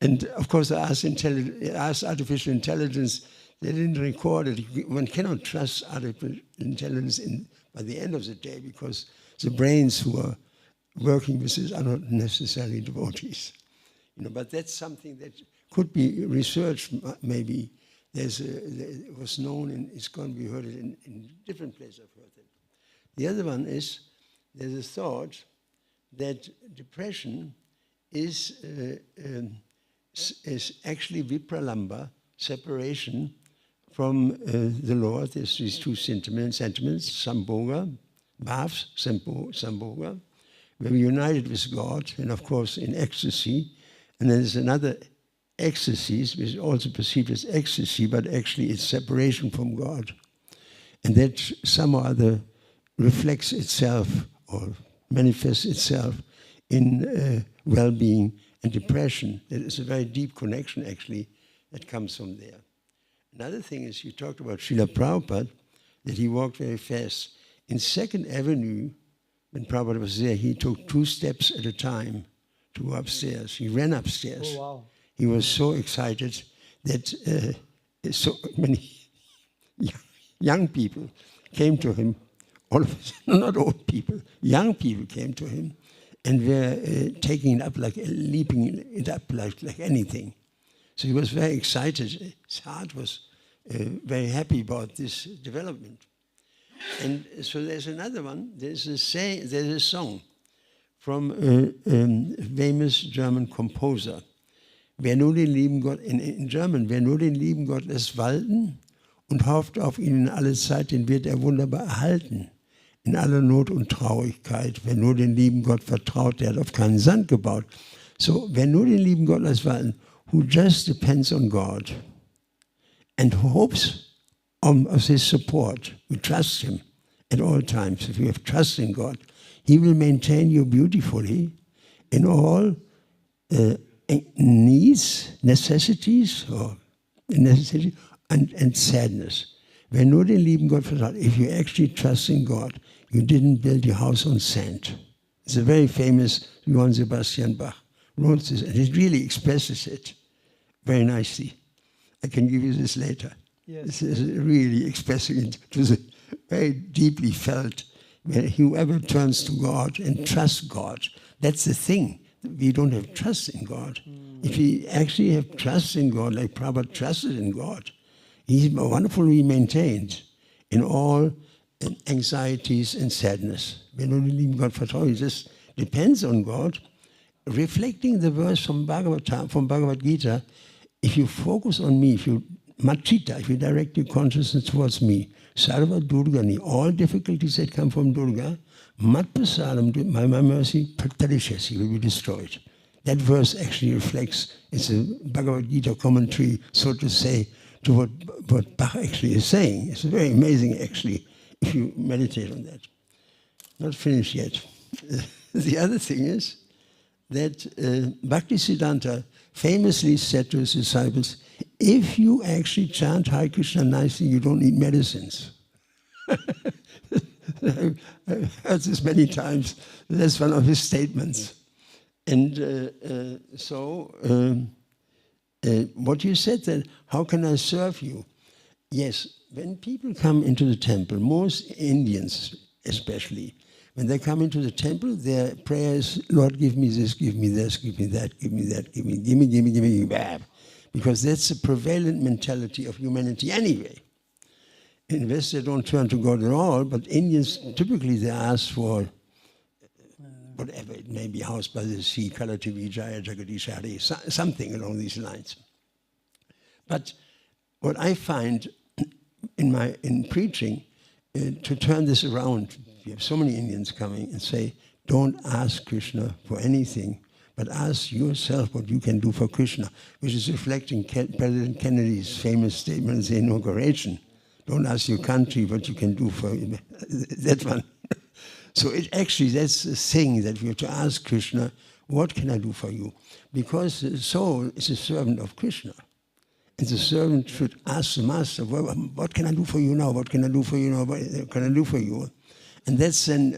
And of course, I asked artificial intelligence, they didn't record it. One cannot trust artificial intelligence by the end of the day because the brains who are working with this are not necessarily devotees. But that's something that could be researched, maybe. It was known in ISKCON, we heard it in different places, I've heard it. The other one is, there's a thought that depression is actually vipralamba, separation from the Lord. There's these two sentiments, sambhoga, bhavs, sambhoga, where we're united with God, and of course in ecstasy. And then there's another ecstasy, which is also perceived as ecstasy, but actually it's separation from God. And that somehow or other reflects itself or manifests itself in well-being and depression. There is a very deep connection, actually, that comes from there. Another thing is, you talked about Srila Prabhupada, that he walked very fast. In 2nd Avenue, when Prabhupada was there, he took 2 steps at a time to go upstairs. He ran upstairs. Oh, wow. He was so excited that so many young people came to him. All of us, not old people, young people came to him and were taking it up, like leaping it up like anything. So he was very excited. His heart was very happy about this development. And so there's another one. There's a song from a famous German composer, wer nur den lieben Gott, in German, wer nur den lieben Gott lässt walten und hofft auf ihn in alle Zeit, den wird er wunderbar erhalten. In aller Not und Traurigkeit. Wer nur den lieben Gott vertraut, der hat auf keinen Sand gebaut. So, wer nur den lieben Gott lässt walten, who just depends on God and hopes of his support, we trust him at all times. If you have trust in God, he will maintain you beautifully in all needs, necessities, and sadness. Wer nur den lieben Gott vertraut, if you actually trust in God, you didn't build your house on sand. It's a very famous Johann Sebastian Bach wrote this, and it really expresses it very nicely. I can give you this later. Yes. This is really expressing it. It was very deeply felt. Whoever turns to God and trusts God, that's the thing. We don't have trust in God. If we actually have trust in God, like Prabhupada trusted in God, he's wonderfully maintained in all anxieties and sadness. When only lieben Gott vertrauen, he just depends on God. Reflecting the verse from Bhagavatam, from Bhagavad Gita, if you focus on me, if you direct your consciousness towards me, Sarva Durgani, all difficulties that come from Durga, Mat Prasadam, my mercy, Pratarishasi, will be destroyed. That verse actually reflects, it's a Bhagavad Gita commentary, so to say, to what Bach actually is saying. It's very amazing, actually, if you meditate on that. Not finished yet. The other thing is that Bhaktisiddhanta famously said to his disciples, if you actually chant Hare Krishna nicely, you don't need medicines. I've heard this many times. That's one of his statements. And what you said then, how can I serve you? Yes, when people come into the temple, most Indians especially, when they come into the temple, their prayer is, Lord, give me this, give me this, give me that, give me that, give me, bam. Because that's the prevalent mentality of humanity anyway. In West, they don't turn to God at all, but Indians, typically they ask for whatever it may be, house by the sea, Kalativi, Jaya, Jagadish, Hare, something along these lines. But what I find in preaching, to turn this around, you have so many Indians coming and say, don't ask Krishna for anything, but ask yourself what you can do for Krishna, which is reflecting President Kennedy's famous statement at the inauguration. Don't ask your country what you can do for that one. So it actually, that's the thing that we have to ask Krishna, what can I do for you? Because the soul is a servant of Krishna. And the servant should ask the master, what can I do for you now? What can I do for you now? What can I do for you? And that's then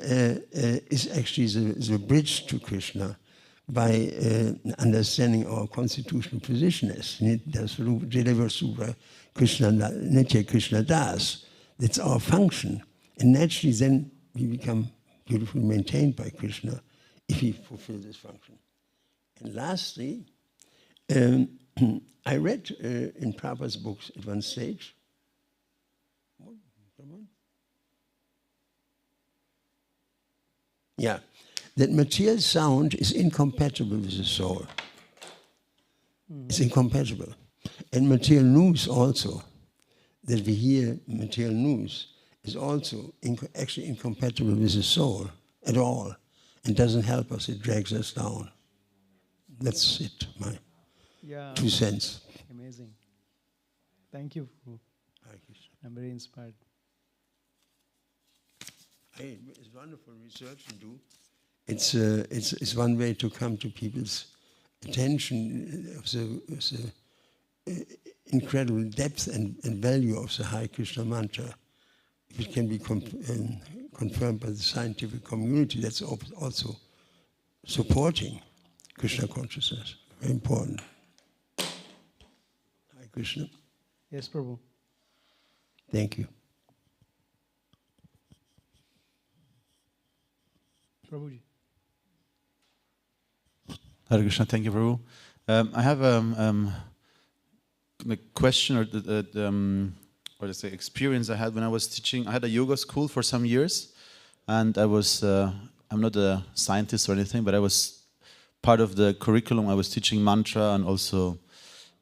is actually the bridge to Krishna by understanding our constitutional position as Nitya Krishna Das. That's our function. And naturally then we become beautifully maintained by Krishna if we fulfill this function. And lastly, I read in Prabhupada's books at one stage, that material sound is incompatible with the soul. It's incompatible. And material news also, that we hear material news, is also actually incompatible with the soul at all, and doesn't help us, it drags us down. That's it, my 2 cents. Amazing. Thank you. I'm very inspired. Hey, it's wonderful research you do. It's one way to come to people's attention of the incredible depth and value of the Hare Krishna mantra. If it can be confirmed by the scientific community, that's also supporting Krishna consciousness. Very important. Hare Krishna. Yes, Prabhu. Thank you. Prabhuji. Hare Krishna, thank you, Prabhu. I have a question or let's say experience I had when I was teaching. I had a yoga school for some years, and I was, I'm not a scientist or anything, but I was part of the curriculum I was teaching mantra and also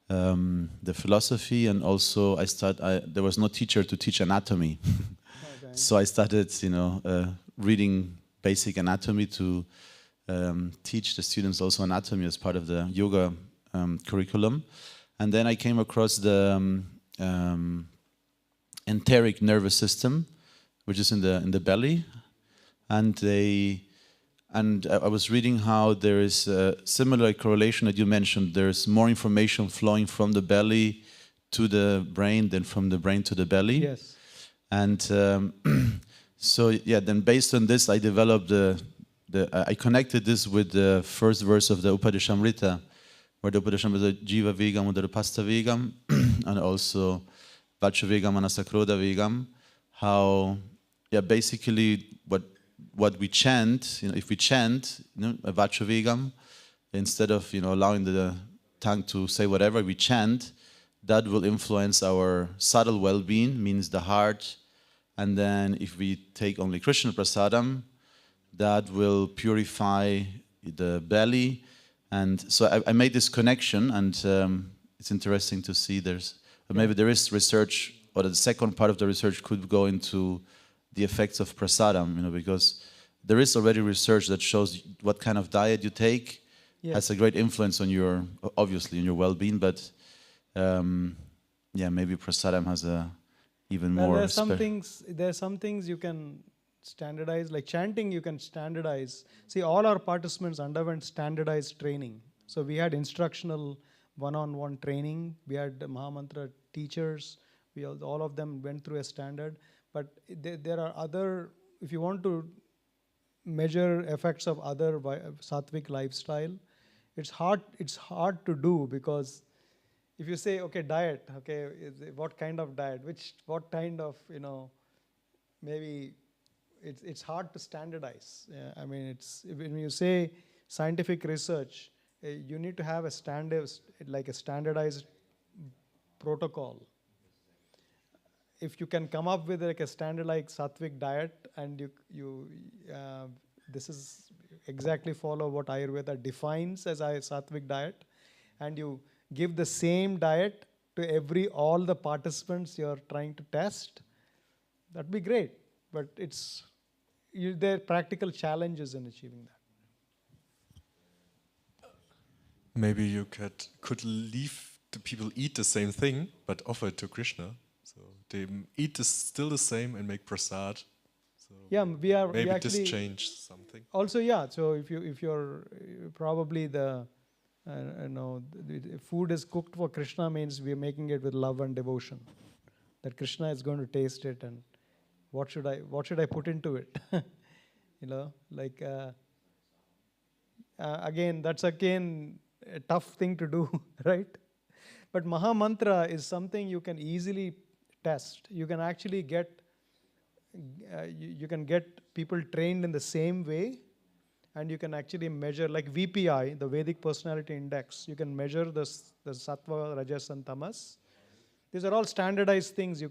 the philosophy, and also there was no teacher to teach anatomy. Okay. So I started, reading basic anatomy to teach the students also anatomy as part of the yoga curriculum. And then I came across the enteric nervous system, which is in the belly, and I was reading how there is a similar correlation that you mentioned. There's more information flowing from the belly to the brain than from the brain to the belly. Yes. And so yeah, then based on this, I developed I connected this with the first verse of the Upadeshamrita, where the Upadeshamrita Jiva Vegam Udarapasta Vegam, and also Vacha Vegam Manasakroda Vegam. How, yeah, basically what we chant, if we chant, a Vacha Vegam, instead of allowing the tongue to say whatever, we chant, that will influence our subtle well-being, means the heart. And then if we take only Krishna Prasadam, that will purify the belly. And so I made this connection, and it's interesting to see maybe there is research, or the second part of the research could go into the effects of prasadam, because there is already research that shows what kind of diet you take has a great influence on your well-being, but maybe prasadam has a even more. There are some things you can standardize, like chanting you can standardize. See, all our participants underwent standardized training. So we had instructional one-on-one training, we had Mahamantra teachers, all of them went through a standard. But there are other, if you want to measure effects of other sattvic lifestyle, it's hard to do, because if you say, okay, diet, okay, what kind of diet, what kind of, maybe it's hard to standardize. I mean, when you say scientific research, you need to have a standardized protocol. If you can come up with like a standard like sattvic diet, and this is exactly follow what Ayurveda defines as a sattvic diet, and you give the same diet to all the participants you're trying to test, that'd be great. But there are practical challenges in achieving that. Maybe you could leave the people eat the same thing, but offer it to Krishna. So they eat still the same and make prasad. So yeah, maybe this change something. Also, yeah. So if you're probably the food is cooked for Krishna means we're making it with love and devotion. That Krishna is going to taste it, and what should I put into it? That's again a tough thing to do, right? But Maha Mantra is something you can easily test. You can actually get people trained in the same way, and you can actually measure, like VPI, the Vedic Personality Index. You can measure the Sattva, Rajas, and Tamas. These are all standardized things.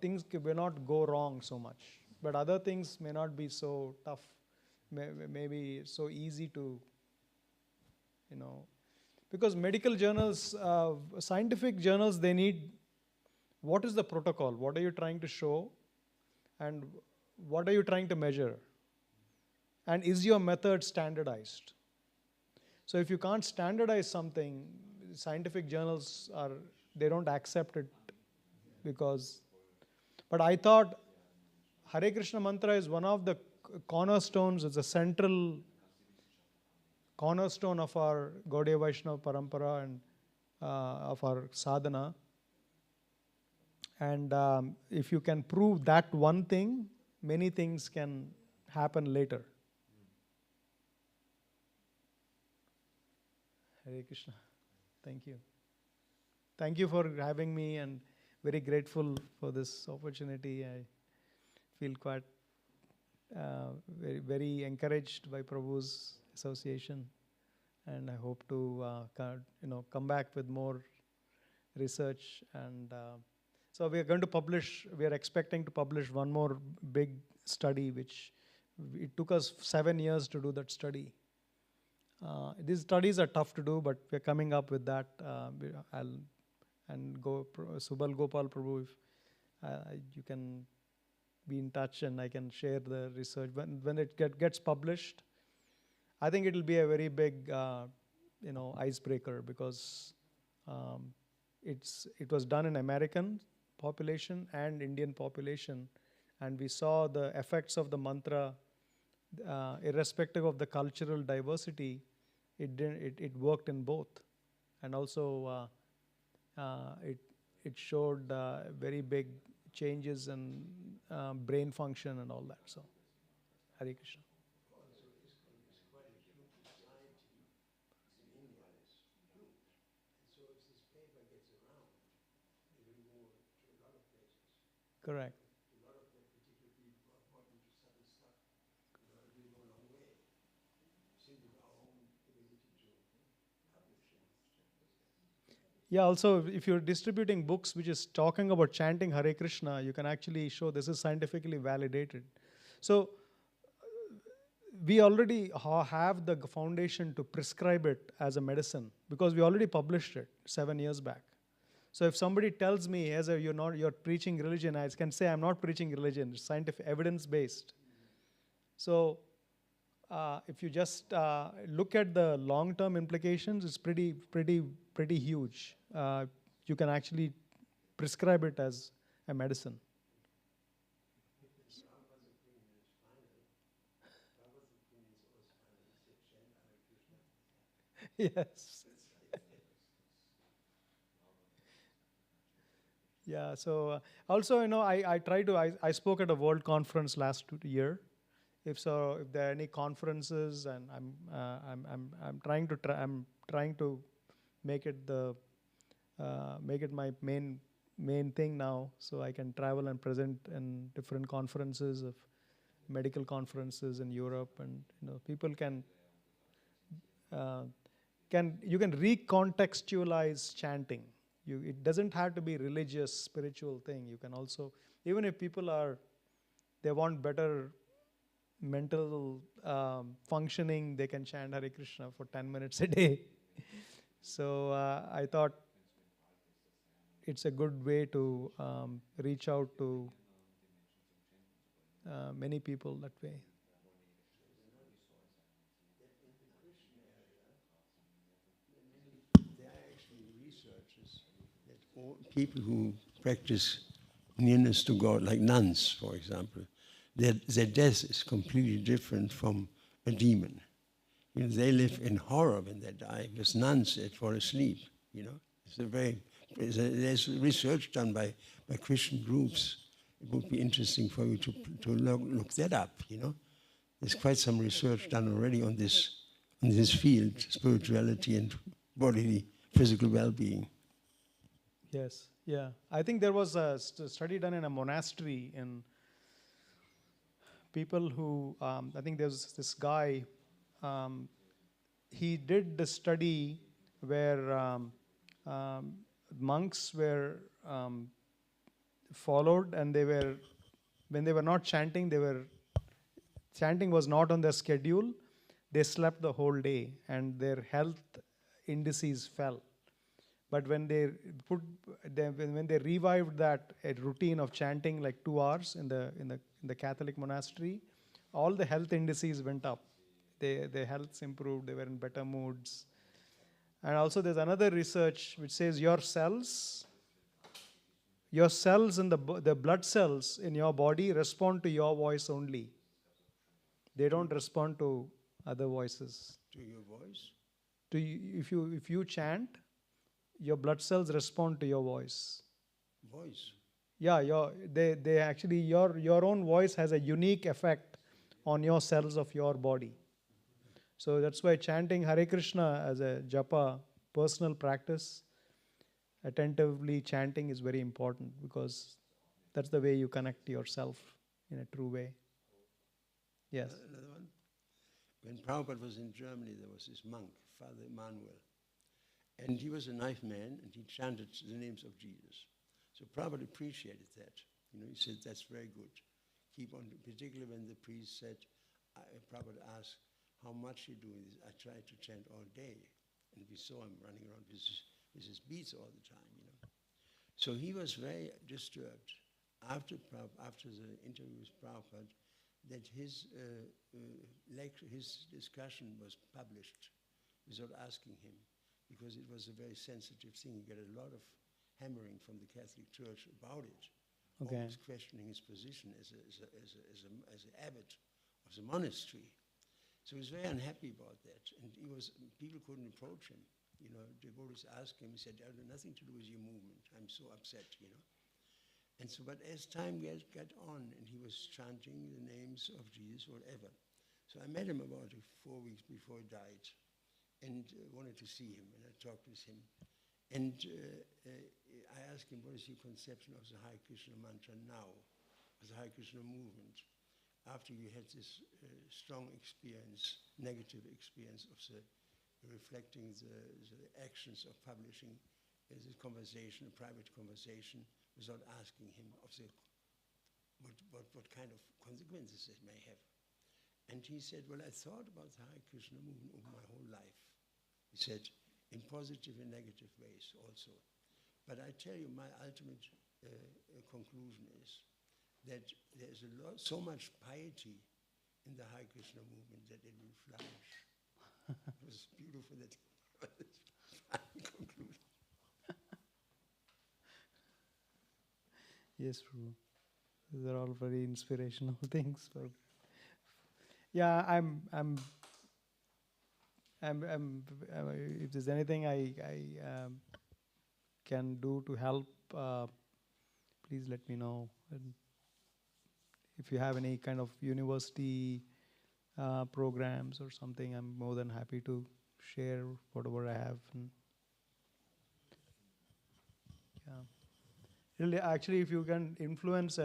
Things will not go wrong so much, but other things may not be so tough. Maybe so easy to, because medical journals, scientific journals, they need, what is the protocol? What are you trying to show? And what are you trying to measure? And is your method standardized? So if you can't standardize something, scientific journals they don't accept it, but I thought Hare Krishna mantra is one of the cornerstones, it's a central cornerstone of our Gaudiya Vaishnava parampara and of our sadhana. And if you can prove that one thing, many things can happen later. Hare Krishna. Thank you. Thank you for having me, and very grateful for this opportunity. I feel quite very, very encouraged by Prabhu's association, and I hope to come back with more research. And so we are expecting to publish one more big study, which it took us 7 years to do that study. These studies are tough to do, but we're coming up with that. Subal Gopal Prabhu, if you can be in touch and I can share the research. When it gets published, I think it will be a very big icebreaker, because it was done in American population and Indian population, and we saw the effects of the mantra irrespective of the cultural diversity. It worked in both, and also it showed very big changes in brain function and all that. So, Hare Krishna. Correct. Yeah, also, if you're distributing books which is talking about chanting Hare Krishna, you can actually show this is scientifically validated. So, we already have the foundation to prescribe it as a medicine, because we already published it 7 years back. So if somebody tells me, you're preaching religion, I can say I'm not preaching religion. It's scientific, evidence-based. So if you just look at the long-term implications, it's pretty huge. You can actually prescribe it as a medicine. Yes. Yeah. So also, I spoke at a world conference last year. If there are any conferences, and I'm trying to make it my main thing now, so I can travel and present in different conferences of medical conferences in Europe, and people can recontextualize chanting. It doesn't have to be religious, spiritual thing. You can also, even if people they want better mental functioning, they can chant Hare Krishna for 10 minutes a day. So I thought it's a good way to reach out to many people that way. There are actually researchers that all people who practice nearness to God, like nuns, for example, their death is completely different from a demon. They live in horror when they die. With nuns, they fall asleep. There's research done by Christian groups. It would be interesting for you to look that up. There's quite some research done already on this field, spirituality and bodily, physical well-being. Yes. Yeah. I think there was a study done in a monastery in people who, I think there's this guy, he did the study where monks were followed, and when they were not chanting, chanting was not on their schedule. They slept the whole day, and their health indices fell. But when they revived that routine of chanting like 2 hours in the Catholic monastery, all the health indices went up. Their health improved. They were in better moods. And also, there's another research which says your cells in the blood cells in your body respond to your voice only. They don't respond to other voices. To your voice? If you chant, your blood cells respond to your voice. Voice? Yeah, they actually, your own voice has a unique effect on your cells of your body. So that's why chanting Hare Krishna as a japa, personal practice, attentively chanting is very important, because that's the way you connect yourself in a true way. Yes. Another one. When Prabhupada was in Germany, there was this monk, Father Emmanuel. And he was a nice man, and he chanted the names of Jesus. So Prabhupada appreciated that. He said, that's very good. Keep on, particularly when the priest said, Prabhupada asked, how much you do this. I tried to chant all day, and we saw him running around with his beads all the time, you know. So he was very disturbed after the interview with Prabhupada that his discussion was published without asking him, because it was a very sensitive thing. He got a lot of hammering from the Catholic Church about it. Okay. Always questioning his position as an abbot of the monastery. So he was very unhappy about that, and people couldn't approach him. You know, devotees asked him. He said, "I have nothing to do with your movement. I'm so upset," you know. And so, but as time got on, and he was chanting the names of Jesus, whatever. So I met him about 4 weeks before he died, and wanted to see him, and I talked with him. And I asked him, what is your conception of the Hare Krishna mantra now, of the Hare Krishna movement, after you had this strong experience, negative experience of the reflecting the actions of publishing the conversation, a private conversation, without asking him of what kind of consequences it may have. And he said, well, I thought about the Hare Krishna movement over my whole life. He said, in positive and negative ways also. But I tell you, my ultimate conclusion is that there's so much piety in the Hare Krishna movement that it will flourish. It was beautiful that conclusion. Yes, Prabhu. These are all very inspirational things. Yeah, I'm if there's anything I can do to help, please let me know. And if you have any kind of university programs or something, I'm more than happy to share whatever I have. And yeah. Really, actually, if you can influence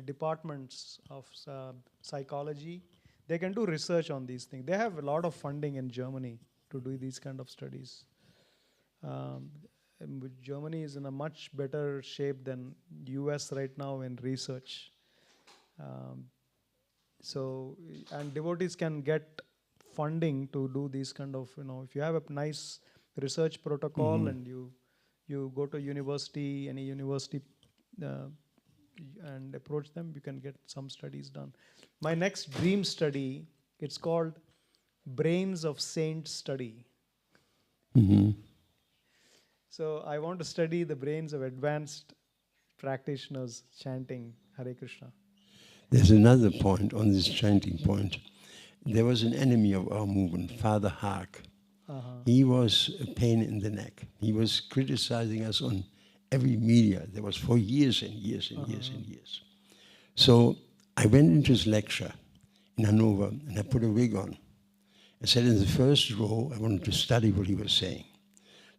departments of psychology, they can do research on these things. They have a lot of funding in Germany to do these kind of studies. Germany is in a much better shape than US right now in research. And devotees can get funding to do these kind of, if you have a nice research protocol and you go to university, any university, and approach them, you can get some studies done. My next dream study, it's called Brains of Saints Study. So I want to study the brains of advanced practitioners chanting Hare Krishna. There's another point on this chanting point. There was an enemy of our movement, Father Haag. He was a pain in the neck. He was criticizing us on every media. There was for years and years and years and years. So I went into his lecture in Hanover, and I put a wig on. I sat in the first row. I wanted to study what he was saying.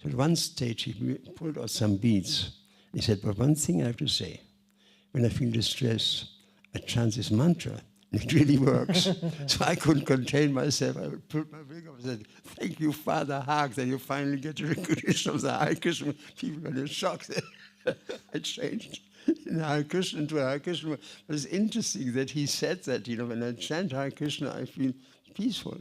So at one stage, he pulled out some beads. He said, but one thing I have to say. When I feel distressed, I chant this mantra, and it really works. So I couldn't contain myself. I put my wig up and said, thank you, Father Haag, that you finally get the recognition of the Hare Krishna. People were in shock. I changed in Hare Krishna to Hare Krishna. But it's interesting that he said that, when I chant Hare Krishna, I feel peaceful.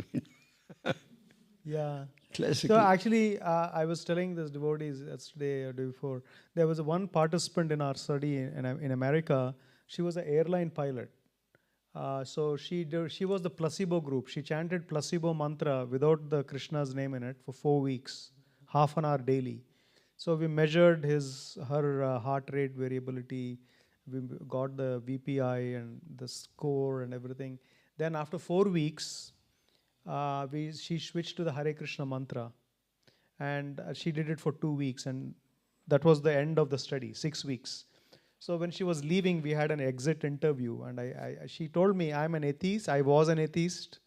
Yeah. Classical. So actually, I was telling this devotees yesterday or day before, there was one participant in our study in America. She was an airline pilot. So she was the placebo group. She chanted placebo mantra without the Krishna's name in it for 4 weeks, half an hour daily. So we measured her heart rate variability. We got the VPI and the score and everything. Then after 4 weeks, she switched to the Hare Krishna mantra, and she did it for 2 weeks, and that was the end of the study, 6 weeks. So when she was leaving, we had an exit interview, and she told me, I'm an atheist, I was an atheist,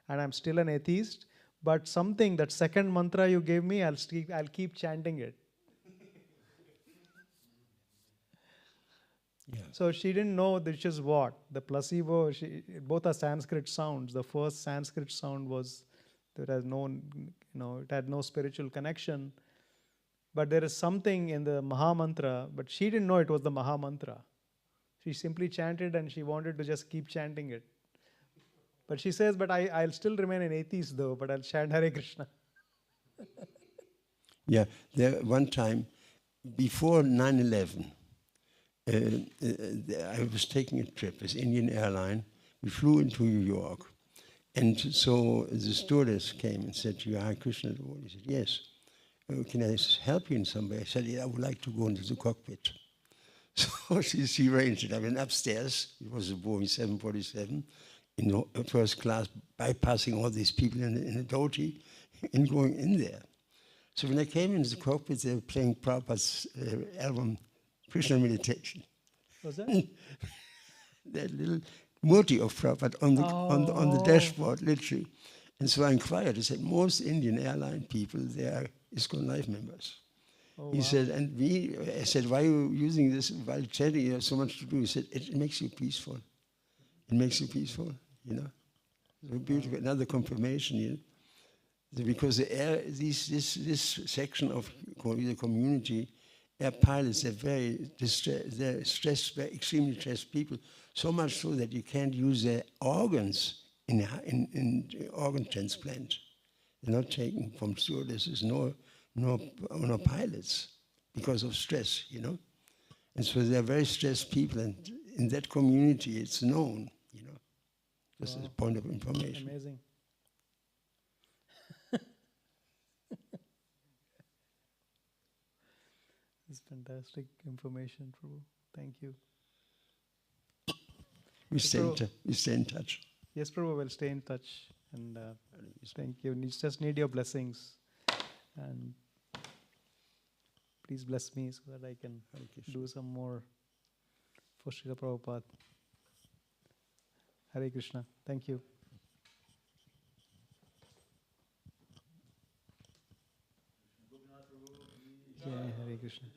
and I'm still an atheist, but that second mantra you gave me, I'll keep chanting it. Yeah. So she didn't know which is what. The placebo, both are Sanskrit sounds. The first Sanskrit sound was, it had no spiritual connection. But there is something in the Maha Mantra, but she didn't know it was the Maha Mantra. She simply chanted and she wanted to just keep chanting it. But she says, but I'll still remain an atheist though, but I'll chant Hare Krishna. Yeah, there one time before 9/11, I was taking a trip with Indian Airline. We flew into New York, and so the stewardess came and said, "You are Krishna devotee?" He said, "Yes." "Can I help you in some way?" I said, "Yeah, I would like to go into the cockpit." So she arranged it. I went upstairs. It was a Boeing 747 in first class, bypassing all these people in a dhoti and going in there. So when I came into the cockpit, they were playing Prabhupada's album, Krishna Meditation. Was that? That little murti of Prabhupada on the dashboard, literally. And so I inquired. I said, most Indian airline people, they are ISKCON Life members. Oh, He wow. said, I said, why are you using this while chanting? You have so much to do. He said, it makes you peaceful. It makes you peaceful, you know. So beautiful. Another confirmation, you know. Because this section of the community, air pilots, they're very distressed, they're stressed, very extremely stressed people, so much so that you can't use their organs in organ transplant. They're not taken from stewardesses, no pilots, because of stress, you know. And so they're very stressed people, and in that community, it's known, you know. Just as a point of information. Amazing. It's fantastic information, Prabhu. Thank you. We stay in touch. Yes, Prabhu, we'll stay in touch. And thank you. Just need your blessings. And please bless me so that I can do some more for Srila Prabhupada. Hare Krishna. Thank you. Jai Hare Krishna.